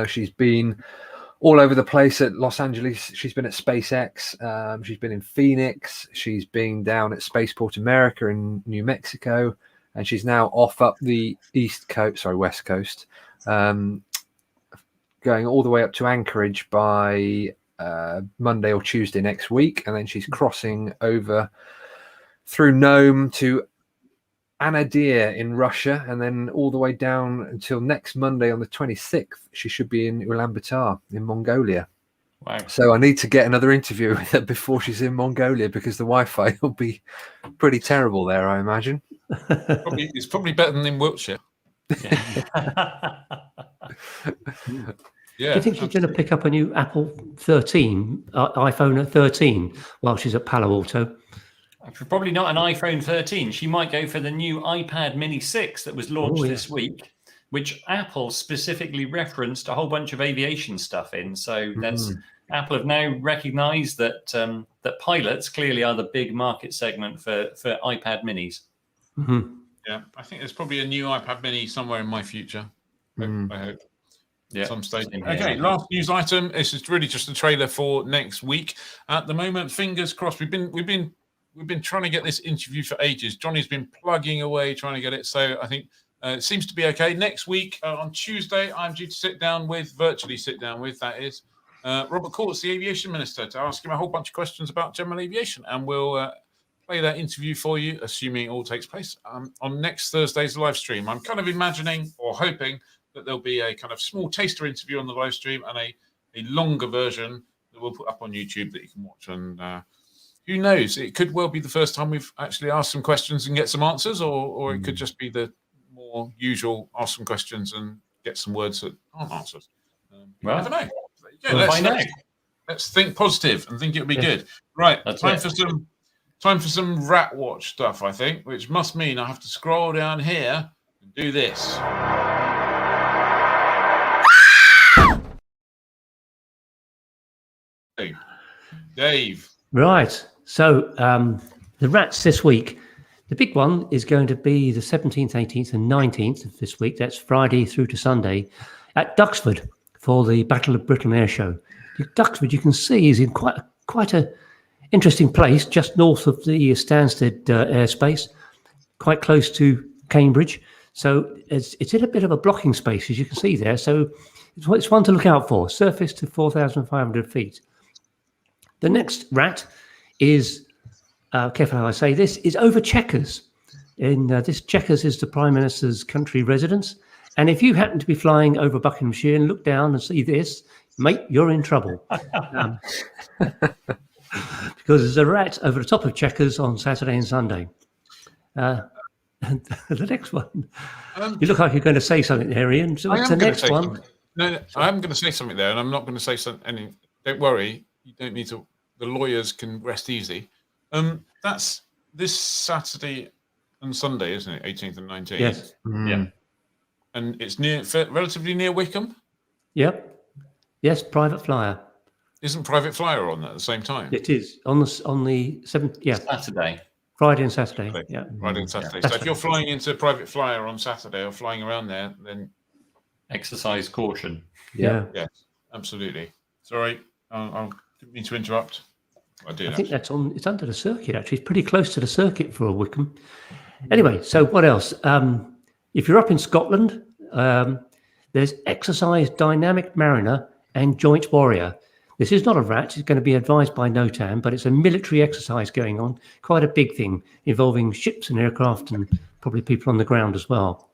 She's been all over the place at Los Angeles. She's been at SpaceX. She's been in Phoenix. She's been down at Spaceport America in New Mexico, and she's now off up the west coast, going all the way up to Anchorage by Monday or Tuesday next week, and then she's crossing over through Nome to Anadyr in Russia, and then all the way down until next Monday on the 26th. She should be in Ulaanbaatar in Mongolia.
Wow.
So I need to get another interview with her before she's in Mongolia, because the Wi-Fi will be pretty terrible there, I imagine.
It's probably better than in Wiltshire.
Do you think she's going to pick up a new Apple 13, iPhone at 13, while she's at Palo Alto?
Probably not an iPhone 13. She might go for the new iPad Mini 6 that was launched this week, which Apple specifically referenced a whole bunch of aviation stuff in. So Apple have now recognized that that pilots clearly are the big market segment for iPad Minis.
Yeah, I think there's probably a new iPad Mini somewhere in my future. I hope.
Yeah.
Some stage. Okay, last news item. This is really just a trailer for next week. At the moment, fingers crossed. We've been trying to get this interview for ages. Johnny's been plugging away trying to get it. So I think it seems to be okay. Next week on Tuesday, I'm due to virtually sit down with, that is, Robert Courts, the aviation minister, to ask him a whole bunch of questions about general aviation. And we'll play that interview for you, assuming it all takes place on next Thursday's live stream. I'm kind of imagining or hoping that there'll be a kind of small taster interview on the live stream and a longer version that we'll put up on YouTube that you can watch. And who knows? It could well be the first time we've actually asked some questions and get some answers, or it could just be the more usual ask some questions and get some words that aren't answered. I don't know. Yeah, let's think positive and think it'll be good. Right, time for some Rat Watch stuff, I think, which must mean I have to scroll down here and do this. Dave.
Right. So the rats this week, the big one is going to be the 17th, 18th and 19th of this week. That's Friday through to Sunday at Duxford for the Battle of Britain Air Show. Duxford, you can see, is in quite a interesting place just north of the Stansted airspace, quite close to Cambridge. So it's in a bit of a blocking space, as you can see there. So it's one to look out for, surface to 4,500 feet. The next rat is, careful how I say this, is over Chequers. This Chequers is the Prime Minister's country residence. And if you happen to be flying over Buckinghamshire and look down and see this, mate, you're in trouble. Because there's a rat over the top of Chequers on Saturday and Sunday. And the next one, you look like you're going to say something there, Ian. So what's the next one?
No, I am going to say something there, and I'm not going to say something. Don't worry. You don't need to. The lawyers can rest easy. That's this Saturday and Sunday, isn't it? 18th and 19th.
Yes.
Yeah.
And it's relatively near Wickham.
Yep. Yes, private flyer.
Isn't private flyer on at the same time?
It is on the 7th. Yeah.
Saturday.
Friday and Saturday. Yeah.
Friday and Saturday. So if you're flying into private flyer on Saturday or flying around there, then
exercise caution.
Yeah.
Yes, absolutely. Sorry, I didn't mean to interrupt. I
think that's on. It's under the circuit. Actually, it's pretty close to the circuit for Wickham. Anyway, so what else? If you're up in Scotland, there's Exercise Dynamic Mariner and Joint Warrior. This is not a rat. It's going to be advised by NOTAM, but it's a military exercise going on. Quite a big thing involving ships and aircraft and probably people on the ground as well.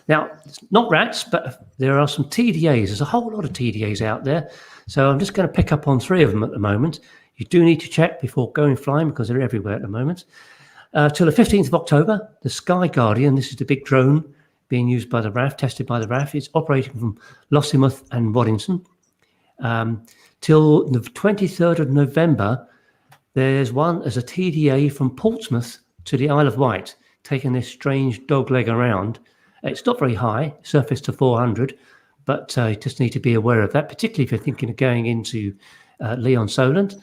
Now, it's not rats, but there are some TDAs. There's a whole lot of TDAs out there. So I'm just going to pick up on 3 of them at the moment. you do need to check before going flying because they're everywhere at the moment. Till the 15th of October, the Sky Guardian, this is the big drone being used by the RAF, tested by the RAF. It's operating from Lossiemouth and Waddington. Till the 23rd of November, there's one as a TDA from Portsmouth to the Isle of Wight, taking this strange dog leg around. It's not very high, surface to 400, but you just need to be aware of that, particularly if you're thinking of going into Leon Solent.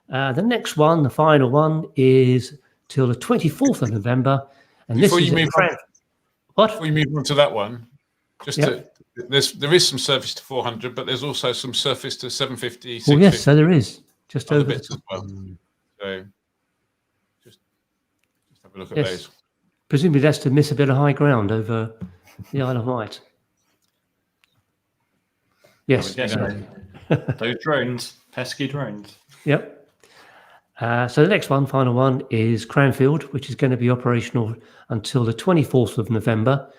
The next one, the final one, is till the 24th of November. And
Before
this
you
is
move on,
what?
Before you move on to that one, there is some surface to 400, but there's also some surface to 750.
Well, yes, so there is just
other
over
bits as well. So just have a look at
yes.
those.
Presumably that's to miss a bit of high ground over the Isle of Wight. Yes.
Those drones, pesky drones.
Yep. So the next one, final one, is Cranfield, which is going to be operational until the 24th of November.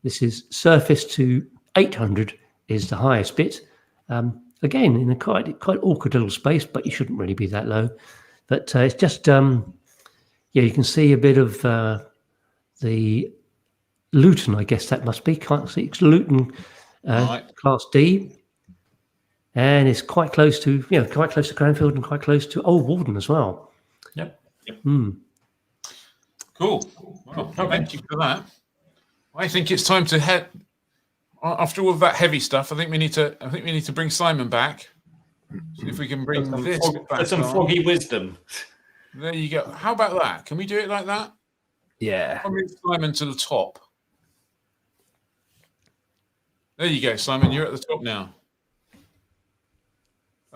This is surface to 800 is the highest bit. Again, in a quite awkward little space, but you shouldn't really be that low. But it's just, you can see a bit of the Luton, I guess that must be. Can't see. It's Luton Class D. And it's quite close to, quite close to Cranfield and quite close to Old Warden as well.
Yep.
Cool. Well, thank you for that. I think it's time to head. After all of that heavy stuff, I think we need to bring Simon back. See if we can bring this back.
Some foggy wisdom.
There you go. How about that? Can we do it like that?
Yeah.
I'll move Simon to the top. There you go, Simon. You're at the top now.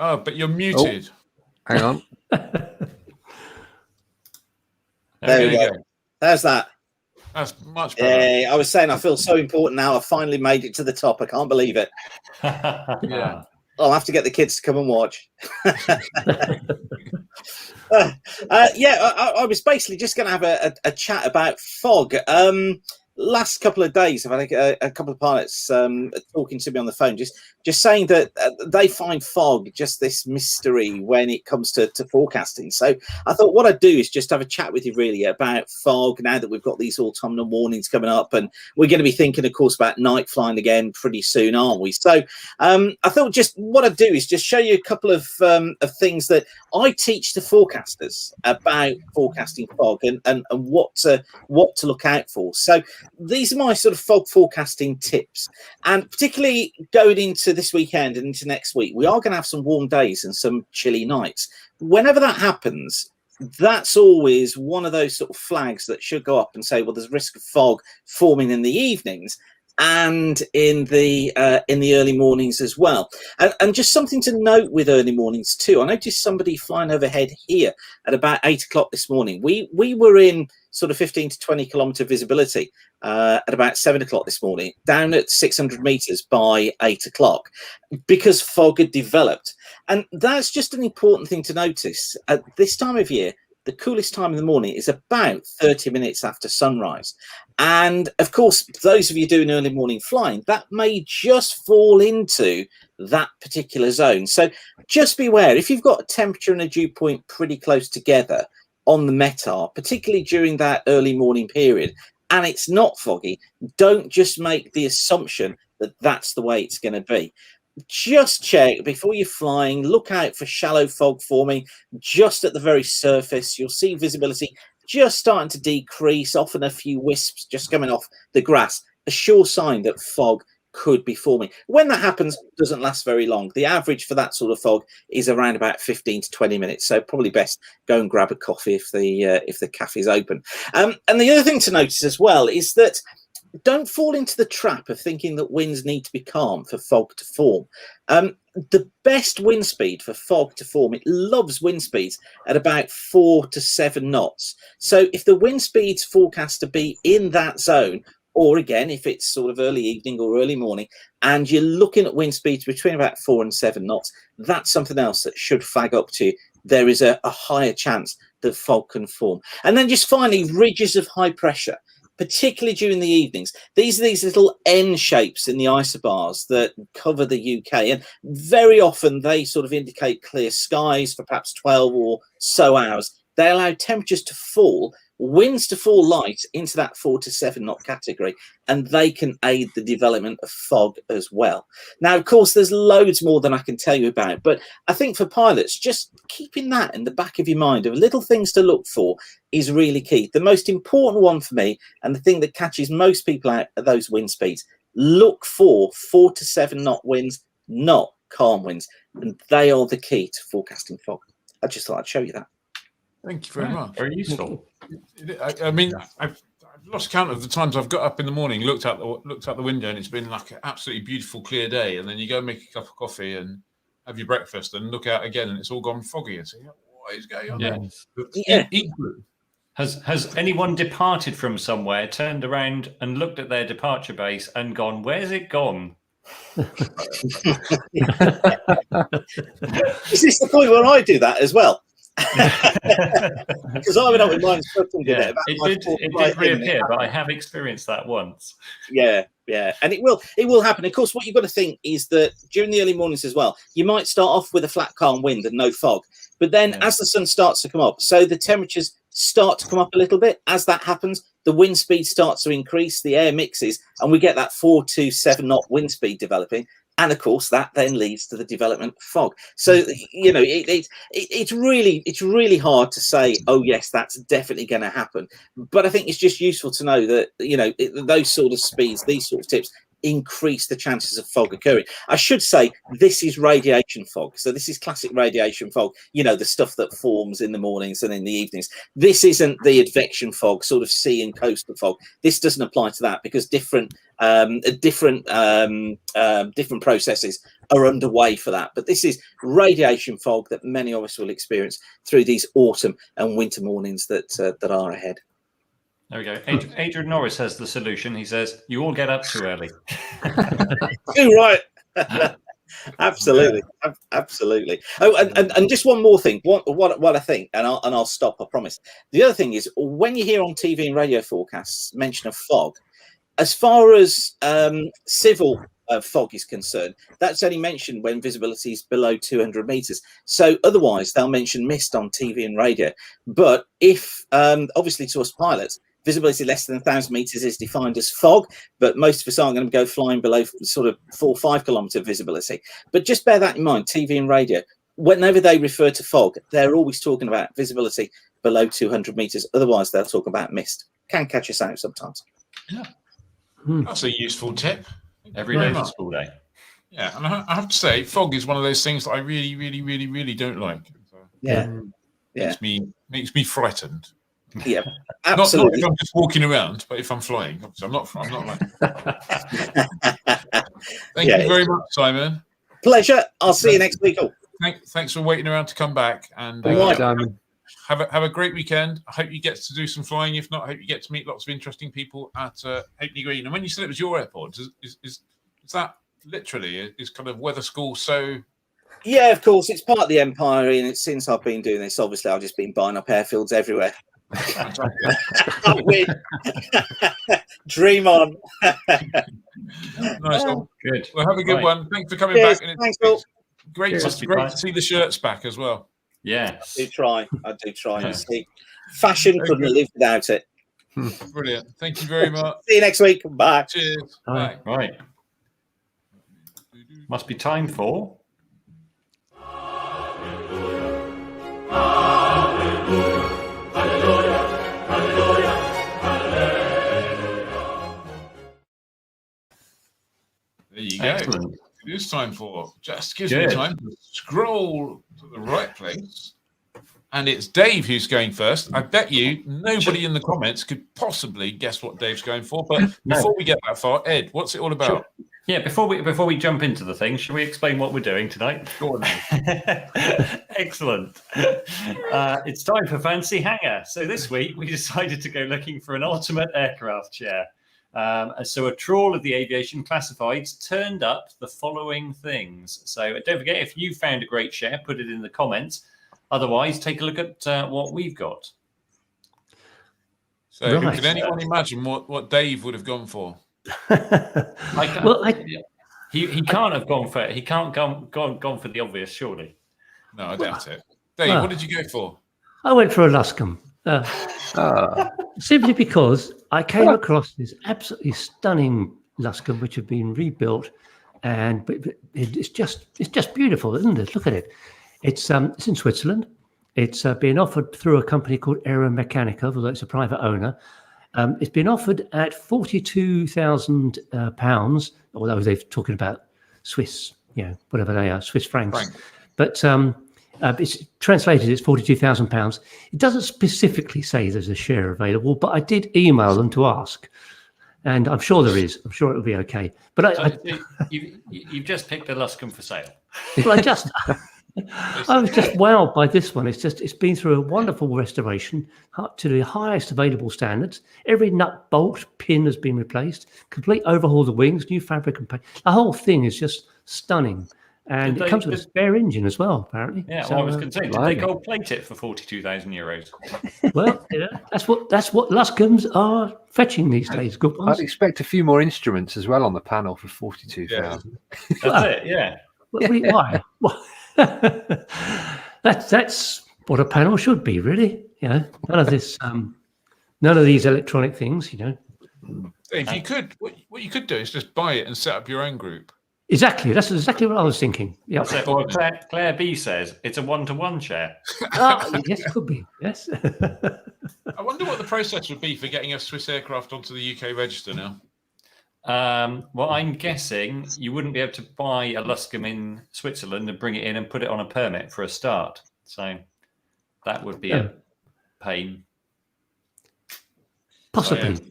Oh, but you're muted.
Oh, hang on.
There we go. There's that.
That's much better.
Yeah, I was saying I feel so important now. I finally made it to the top. I can't believe it.
Yeah.
I'll have to get the kids to come and watch. I was basically just going to have a chat about fog. Last couple of days, I've had a couple of pilots talking to me on the phone, just saying that they find fog just this mystery when it comes to forecasting. So I thought what I'd do is just have a chat with you really about fog now that we've got these autumnal warnings coming up, and we're going to be thinking, of course, about night flying again pretty soon, aren't we? So I thought just what I'd do is just show you a couple of things that I teach to forecasters about forecasting fog and what to look out for. So these are my sort of fog forecasting tips, and particularly going into this weekend and into next week, we are going to have some warm days and some chilly nights. Whenever that happens, that's always one of those sort of flags that should go up and say, well, there's risk of fog forming in the evenings and in the early mornings as well. And just something to note with early mornings too. I noticed somebody flying overhead here at about 8 o'clock this morning. We were in sort of 15 to 20 kilometer visibility at about 7 o'clock this morning, down at 600 meters by 8 o'clock, because fog had developed. And that's just an important thing to notice. At this time of year, the coolest time in the morning is about 30 minutes after sunrise. And of course, those of you doing early morning flying, that may just fall into that particular zone. So just beware, if you've got a temperature and a dew point pretty close together on the METAR, particularly during that early morning period, and it's not foggy, don't just make the assumption that that's the way it's going to be. Just check before you're flying, look out for shallow fog forming just at the very surface. You'll see visibility just starting to decrease, often a few wisps just coming off the grass, a sure sign that fog could be forming. When that happens, it doesn't last very long. The average for that sort of fog is around about 15 to 20 minutes. So probably best go and grab a coffee if the cafe is open. And the other thing to notice as well is that don't fall into the trap of thinking that winds need to be calm for fog to form. The best wind speed for fog to form, it loves wind speeds at about 4 to 7 knots. So if the wind speed's forecast to be in that zone, or again, if it's sort of early evening or early morning, and you're looking at wind speeds between about 4 and 7 knots, that's something else that should flag up to you. There is a higher chance that fog can form. And then just finally, ridges of high pressure. particularly during the evenings. These are these little N shapes in the isobars that cover the UK, and very often they sort of indicate clear skies for perhaps 12 or so hours. They allow temperatures to fall, winds to fall light into that 4 to 7 knot category, and they can aid the development of fog as well. Now, of course, there's loads more than I can tell you about, but I think for pilots, just keeping that in the back of your mind of little things to look for is really key. The most important one for me, and the thing that catches most people out, are those wind speeds. Look for 4 to 7 knot winds, not calm winds, and they are the key to forecasting fog. I just thought I'd show you that.
Thank you very much.
Very useful.
I mean, I've lost count of the times I've got up in the morning, looked out the window, and it's been like an absolutely beautiful, clear day. And then you go make a cup of coffee and have your breakfast, and look out again, and it's all gone foggy. And so, what is going on?
Yeah. Has anyone departed from somewhere, turned around and looked at their departure base and gone, "Where's it gone?"
Is this the point where I do that as well? Because I went up with mine.
It did reappear, but I have experienced that once.
Yeah, and it will happen. Of course, what you've got to think is that during the early mornings as well, you might start off with a flat, calm wind and no fog, but then as the sun starts to come up, so the temperatures start to come up a little bit. As that happens, the wind speed starts to increase, the air mixes, and we get that 4 to 7 knot wind speed developing. And of course, that then leads to the development of fog. So, you know, it's really hard to say, oh, yes, that's definitely going to happen. But I think it's just useful to know that, you know, those sort of speeds, these sort of tips increase the chances of fog occurring. I should say this is radiation fog. So this is classic radiation fog, you know, the stuff that forms in the mornings and in the evenings. This isn't the advection fog, sort of sea and coastal fog. This doesn't apply to that because different processes are underway for that. But this is radiation fog that many of us will experience through these autumn and winter mornings that are ahead.
There we go. Adrian Norris has the solution. He says, "You all get up too early."
Too right. Absolutely. Oh, and just one more thing. What I think, and I'll stop. I promise. The other thing is when you hear on TV and radio forecasts mention of fog, as far as civil fog is concerned, that's only mentioned when visibility is below 200 meters. So otherwise, they'll mention mist on TV and radio. But if obviously to us pilots, visibility less than 1,000 meters is defined as fog, but most of us aren't going to go flying below sort of 4 or 5 kilometer visibility. But just bear that in mind, TV and radio, whenever they refer to fog, they're always talking about visibility below 200 meters. Otherwise, they'll talk about mist. Can catch us out sometimes.
Yeah, that's a useful tip.
Every day is a school day.
Yeah, and I have to say, fog is one of those things that I really don't like. So, makes me frightened.
Yeah, absolutely.
Not if I'm just walking around, but if I'm flying, obviously I'm not like. Thank you very much, Simon.
Pleasure. I'll see you next week.
Thanks for waiting around to come back, and
Simon.
Have a great weekend. I hope you get to do some flying. If not, I hope you get to meet lots of interesting people at Hackney Green. And when you said it was your airport, is that literally is kind of weather school? So
yeah, of course, it's part of the empire, and it's since I've been doing this. Obviously, I've just been buying up airfields everywhere. Dream on.
Nice one.
Good.
Well, have a good one. Thanks for coming back. And
thanks, Paul.
Great to see the shirts back as well.
Yes.
I do try and see. Fashion couldn't live without it.
Brilliant. Thank you very much.
See you next week. Bye.
Cheers.
Bye. Right. Must be time for.
There you go.
Excellent.
It is time for. Just gives me time to scroll to the right place. And it's Dave who's going first. I bet you nobody in the comments could possibly guess what Dave's going for. But before we get that far, Ed, what's it all about?
Sure. Yeah, before we jump into the thing, shall we explain what we're doing tonight?
Go on.
Excellent. It's time for Fancy Hangar. So this week we decided to go looking for an ultimate aircraft chair. So a trawl of the aviation classifieds turned up the following things. So don't forget, if you found a great share, put it in the comments. Otherwise, take a look at what we've got.
So
Right.
can anyone imagine what Dave would have gone for?
He can't have gone for it. He can't gone for the obvious, surely.
No, I doubt it. Dave, what did you go for?
I went for a Luscombe. Simply because I came across this absolutely stunning Luscombe, which had been rebuilt, and it's just beautiful, isn't it? Look at it. It's in Switzerland. It's being offered through a company called Aeromechanica, although it's a private owner. It's been offered at £42,000, although they're talking about Swiss, whatever they are, Swiss francs. But it's translated, it's £42,000. It doesn't specifically say there's a share available, but I did email them to ask. And I'm sure there is. I'm sure it'll be okay. But
you've just picked a Luscombe for sale.
Well, I was just wowed by this one. It's been through a wonderful restoration up to the highest available standards. Every nut, bolt, pin has been replaced. Complete overhaul of the wings, new fabric and paint. The whole thing is just stunning. And it comes with a spare engine as well, apparently.
Yeah, I was going to say, did they gold plate it for €42,000?
Well, that's what Luscombes are fetching these days. Good ones.
I'd expect a few more instruments as well on the panel for 42,000.
That's it. Yeah.
Why? That's what a panel should be, really. None of this, none of these electronic things.
If you could, what you could do is just buy it and set up your own group.
Exactly. That's exactly what I was thinking. Yeah.
Or Claire B says it's a 1-to-1 share.
Yes, it could be. Yes.
I wonder what the process would be for getting a Swiss aircraft onto the UK register now.
Well, I'm guessing you wouldn't be able to buy a Luscombe in Switzerland and bring it in and put it on a permit for a start. So that would be a pain.
Possibly.
So,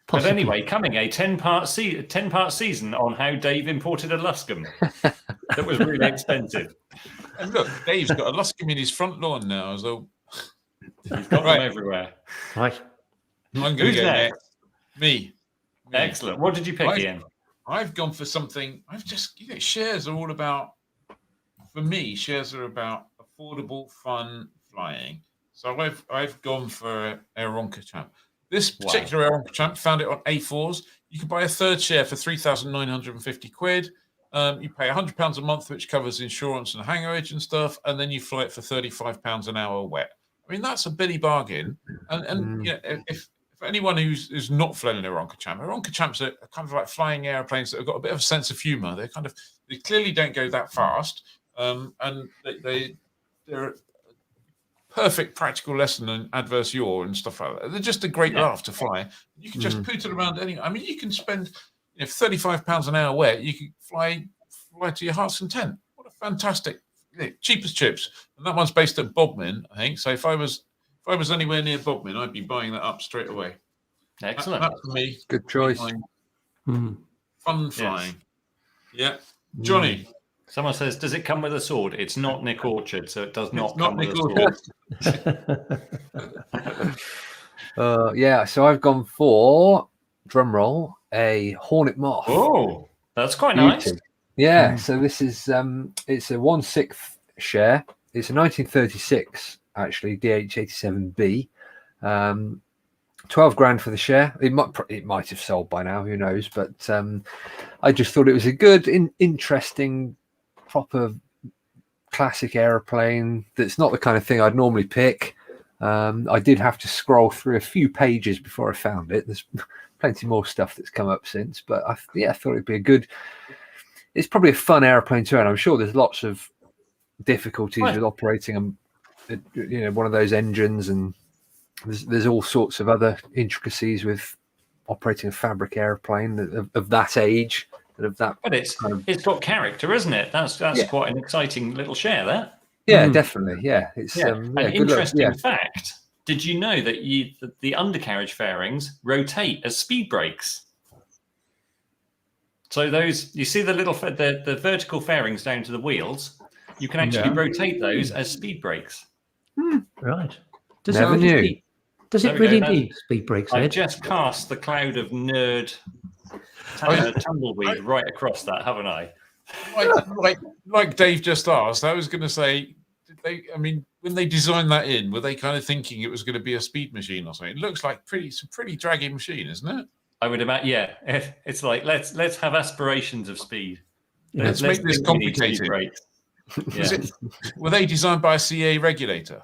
but anyway, coming a 10-part season on how Dave imported a Luscombe that was really expensive.
And look, Dave's got a Luscombe in his front lawn now, as though
he's got them everywhere.
Right.
I'm going to go next. Me.
Excellent. What did you pick, Ian?
I've gone for something. Shares are all about. For me, shares are about affordable, fun flying. So I've gone for Aeronca Champ. This particular Aeronca Champ, found it on A4s. You can buy a third share for £3,950. You pay £100 a month, which covers insurance and hangarage and stuff, and then you fly it for £35 an hour wet. I mean, that's a billy bargain. And if anyone who's not flown an Aeronca Champs are kind of like flying airplanes that have got a bit of a sense of humour. They clearly don't go that fast, and they're perfect practical lesson in adverse yaw and stuff like that. They're just a great laugh to fly. You can just pootle around any. I mean, you can spend £35 an hour wet. You can fly to your heart's content. What a fantastic, cheap as chips. And that one's based at Bodmin, I think. So if I was anywhere near Bodmin, I'd be buying that up straight away.
Excellent.
That's for me.
Good choice.
Fun flying. Yeah. Johnny.
Someone says, does it come with a sword? It's not Nick Orchard, so it does not
come with a
sword. So I've gone for, drum roll, a Hornet Moth.
Oh, that's quite nice.
Yeah, so this is it's a 1/6 share. It's a 1936 actually DH87B. 12 grand for the share. It might have sold by now, who knows? But I just thought it was a good, interesting, proper classic aeroplane. That's not the kind of thing I'd normally pick. I did have to scroll through a few pages before I found it. There's plenty more stuff that's come up since, but I thought it'd be a good. It's probably a fun aeroplane to own. I'm sure there's lots of difficulties with operating one of those engines, and there's all sorts of other intricacies with operating a fabric aeroplane of that age. But
it's got character, isn't it? That's quite an exciting little share there.
Yeah, definitely. Yeah, it's
an interesting fact. Did you know that the undercarriage fairings rotate as speed brakes? So those, you see the vertical fairings down to the wheels, you can actually rotate those as speed brakes.
Right.
Does it
really need speed brakes?
I just cast the cloud of nerd tumbleweed right across that, was Dave just asked. I was going to say,
when they designed that in, were they kind of thinking it was going to be a speed machine or something? It looks like some pretty draggy machine, isn't it?
I would imagine. Yeah, it's like let's have aspirations of speed.
Let's make this complicated.
Yeah.
Were they designed by a CA regulator?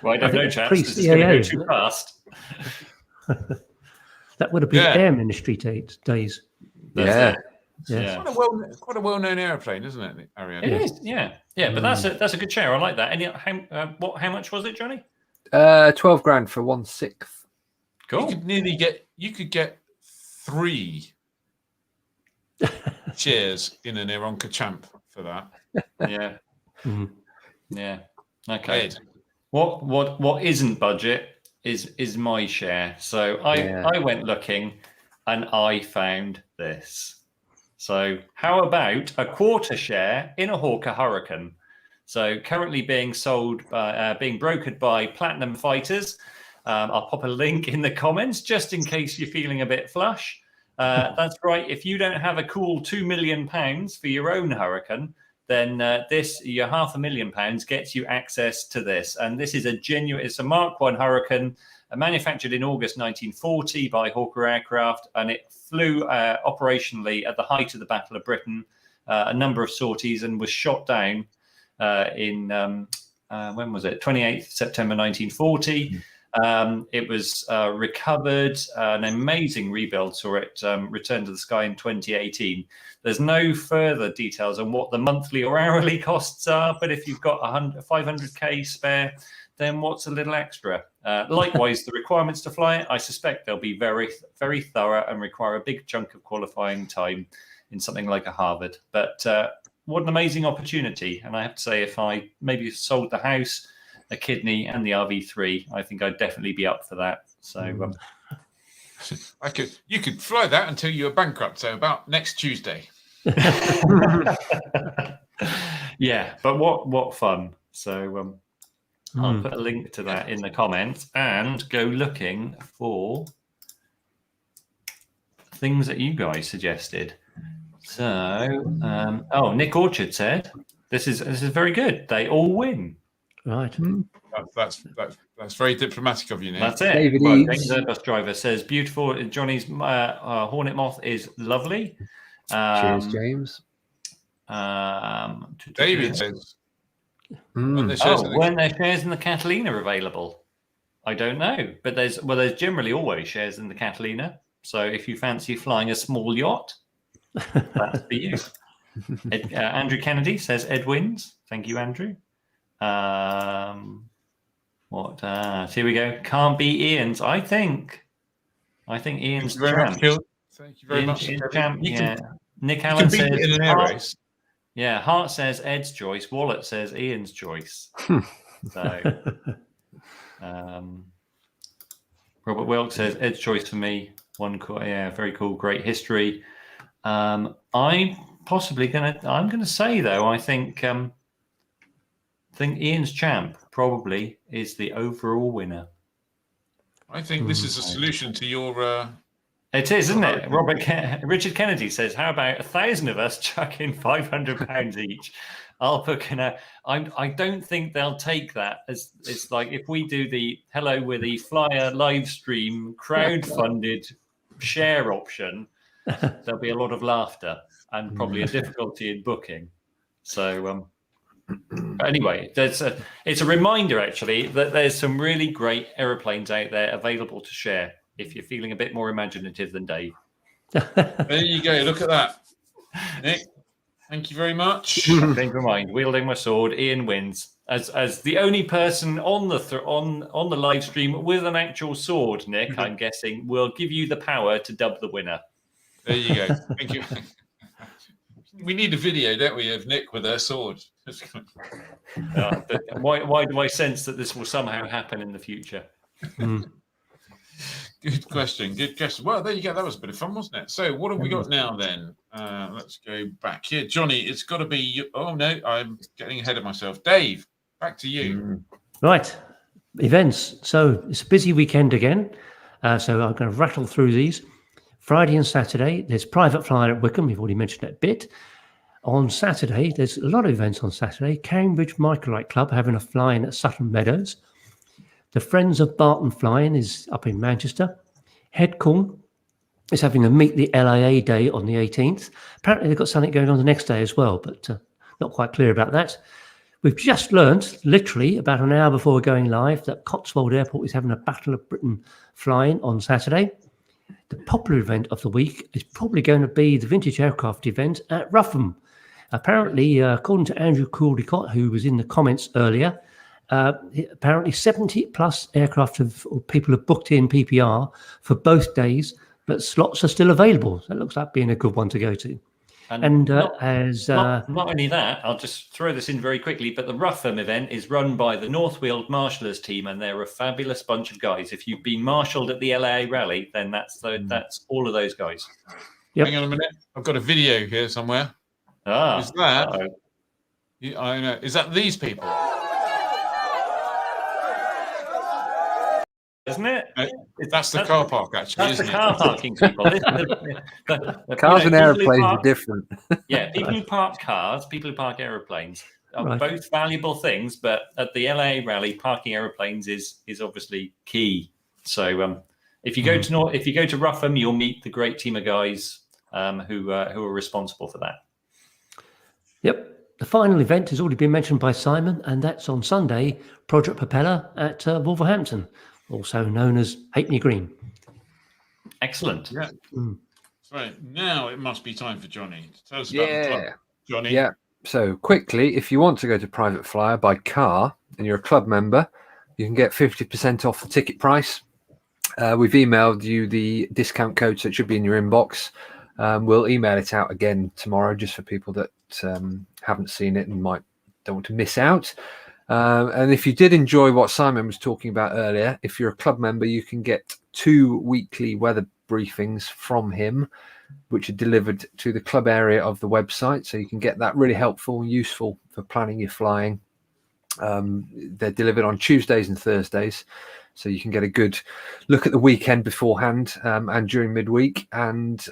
Well, I don't know, chaps. This is going to go too fast.
That would have been Air Ministry days.
Yeah.
Quite a well-known airplane, isn't it, Ariane?
It is. Yeah. But that's a good share. I like that. And how much was it, Johnny?
12 grand for 1/6.
Cool.
You could get 3 shares in an Aeronca Champ for that.
Yeah. Yeah. Okay. Ed. What isn't budget is my share. So I went looking and I found this. So how about a quarter share in a Hawker Hurricane? So currently being sold, being brokered by Platinum Fighters. I'll pop a link in the comments just in case you're feeling a bit flush. That's right. If you don't have a cool £2 million for your own Hurricane, then your £500,000 gets you access to this. And this is it's a Mark I Hurricane, manufactured in August 1940 by Hawker Aircraft, and it flew operationally at the height of the Battle of Britain, a number of sorties, and was shot down in, when was it? 28th September 1940. It was recovered. An amazing rebuild saw it return to the sky in 2018. There's no further details on what the monthly or hourly costs are, but if you've got 500k spare, then what's a little extra? Likewise, the requirements to fly it, I suspect they'll be very, very thorough and require a big chunk of qualifying time in something like a Harvard. But what an amazing opportunity. And I have to say, if I maybe sold the house, a kidney and the RV3, I think I'd definitely be up for that. So
you could fly that until you were bankrupt, so about next Tuesday.
Yeah, but what fun. So I'll put a link to that in the comments and go looking for things that you guys suggested. So Nick Orchard said this is very good. They all win.
Right.
That's very diplomatic of you, Nick.
That's it.
David
James, the bus driver, says beautiful. Johnny's Hornet Moth is lovely.
Cheers, James.
David says,
when there's shares in the Catalina available, I don't know, but there's generally always shares in the Catalina. So if you fancy flying a small yacht, that's for you. Andrew Kennedy says Ed wins. Thank you, Andrew. Here we go. Can't be Ian's. I think Ian's champ.
Thank you very much.
Champ. Yeah. Nick Allen says
in an air race.
Yeah, Hart says Ed's choice. Wallet says Ian's choice. So Robert Wilk says Ed's choice for me. Very cool, great history. I'm gonna say though, I think Ian's champ probably is the overall winner.
I think this is a solution to your.
It is, isn't it? Richard Kennedy says, "How about 1,000 of us chuck in £500 each?" I'll put. I don't think they'll take that as it's like if we do the Hello with the Flyer live stream crowd-funded share option, there'll be a lot of laughter and probably a difficulty in booking. So. Anyway, it's a reminder actually that there's some really great aeroplanes out there available to share if you're feeling a bit more imaginative than Dave.
There you go. Look at that, Nick. Thank you very much.
Think of mind, wielding my sword, Ian wins as the only person on the live stream with an actual sword. Nick, I'm guessing, will give you the power to dub the winner.
There you go. Thank you. We need a video, don't we, of Nick with her sword?
Why do I sense that this will somehow happen in the future?
Good question. Well, there you go. That was a bit of fun, wasn't it? So what have we got now then? Let's go back here. Johnny, it's got to be you. Oh, no, I'm getting ahead of myself. Dave, back to you.
Right. Events. So it's a busy weekend again. So I'm going to rattle through these. Friday and Saturday, there's private flying at Wickham. We've already mentioned that a bit. on Saturday, there's a lot of events on Saturday. Cambridge Microlight Club having a fly-in at Sutton Meadows. The Friends of Barton Flying is up in Manchester. Headcorn is having a Meet the LIA Day on the 18th. Apparently, they've got something going on the next day as well, but not quite clear about that. We've just learned, literally about an hour before we're going live, that Cotswold Airport is having a Battle of Britain flying on Saturday. The popular event of the week is probably going to be the Vintage Aircraft event at Rougham. Apparently, according to Andrew Caldicott, who was in the comments earlier, apparently 70 plus aircraft or people have booked in PPR for both days, but slots are still available. So it looks like being a good one to go to. And
not only that, I'll just throw this in very quickly, but the Rougham event is run by the North Weald Marshallers team, and they're a fabulous bunch of guys. If you've been marshalled at the LA Rally, then that's all of those guys.
Yep.
Hang on a minute. I've got a video here somewhere. Is that? I know. Is that these people?
Isn't it?
That's the car park, actually.
That's the car parking people.
Cars and aeroplanes are different.
Yeah, people who park cars, people who park aeroplanes are both valuable things, but at the LA Rally, parking aeroplanes is obviously key. So if you go to Rougham, you'll meet the great team of guys who are responsible for that.
Yep. The final event has already been mentioned by Simon, and that's on Sunday, Project Propeller at Wolverhampton, also known as Halfpenny Green.
Excellent.
Yeah. Right, now it must be time for Johnny to tell us about the club. Johnny.
Yeah. So quickly, if you want to go to Private Flyer by car and you're a club member, you can get 50% off the ticket price. We've emailed you the discount code, so it should be in your inbox. We'll email it out again tomorrow, just for people that haven't seen it and don't want to miss out. And if you did enjoy what Simon was talking about earlier, if you're a club member, you can get 2 weekly weather briefings from him, which are delivered to the club area of the website. So you can get that really helpful and useful for planning your flying. They're delivered on Tuesdays and Thursdays. So you can get a good look at the weekend beforehand and during midweek. And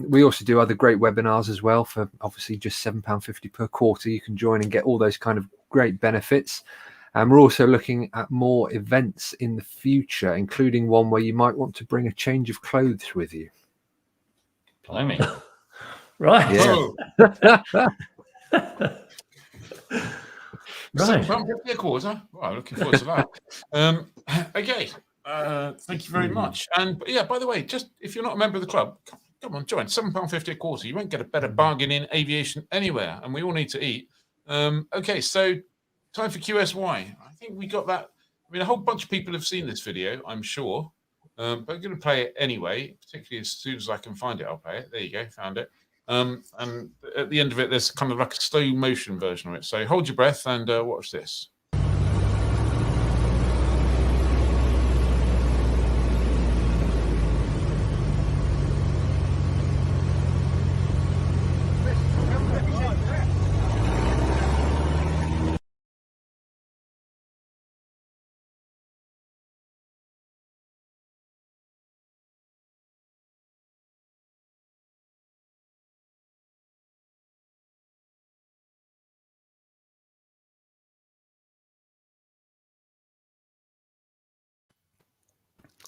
we also do other great webinars as well for obviously just £7.50 per quarter. You can join and get all those kind of great benefits. And we're also looking at more events in the future, including one where you might want to bring a change of clothes with you.
Blimey.
Right.
Yeah.
Right.
A quarter. Well, looking forward to that. Okay. Thank you very much. And yeah, by the way, just if you're not a member of the club, come on, join. £7.50 a quarter. You won't get a better bargain in aviation anywhere, and we all need to eat. Okay, so time for QSY. I think we got that. I mean, a whole bunch of people have seen this video, I'm sure. But I'm going to play it anyway, particularly as soon as I can find it. I'll play it. There you go, found it. And at the end of it, there's kind of like a slow motion version of it. So hold your breath and watch this.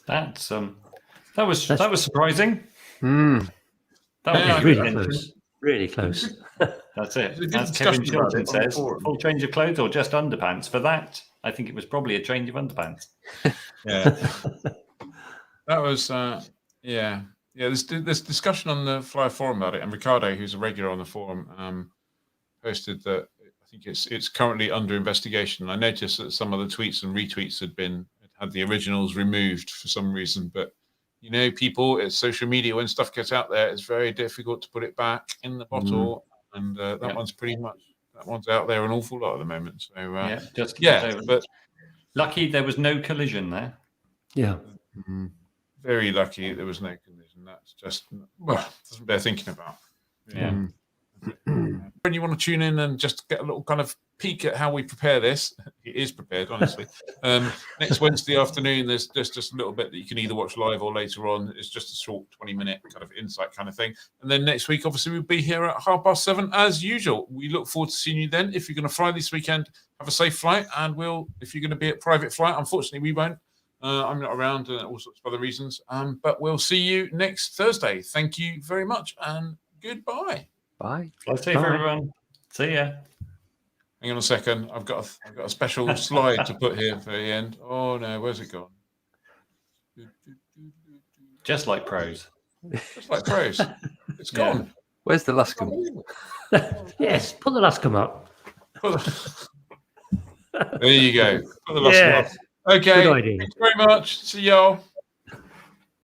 That was surprising. That was
really close. Really close.
That's it. As Kevin Johnson says, full change of clothes or just underpants. For that, I think it was probably a change of underpants.
Yeah. That was yeah. There's discussion on the Flyer forum about it, and Ricardo, who's a regular on the forum, posted that I think it's currently under investigation. I noticed that some of the tweets and retweets had the originals removed for some reason, but you know, people, it's social media. When stuff gets out there, it's very difficult to put it back in the bottle, and that one's out there an awful lot at the moment. So but
lucky there was no collision there.
Yeah,
very lucky there was no collision. That's just doesn't bear thinking about. Yeah. When you want to tune in and just get a little kind of peek at how we prepare this. It is prepared, honestly. Next Wednesday afternoon, there's just a little bit that you can either watch live or later on. It's just a short 20-minute kind of insight kind of thing. And then next week, obviously, we'll be here at 7:30 as usual. We look forward to seeing you then. If you're going to fly this weekend, have a safe flight. And if you're going to be at private flight, unfortunately, we won't. I'm not around, all sorts of other reasons. But we'll see you next Thursday. Thank you very much, and goodbye.
Bye.
Fly safe, everyone. See ya.
Hang on a second. I've got a special slide to put here for the end. Oh no, where's it gone?
Just like pros.
Just like pros. It's gone.
Where's the Luscombe?
Yes, put the Luscombe up.
There you go. Put the Luscombe up. Okay.
Good idea.
Thanks very much. See y'all.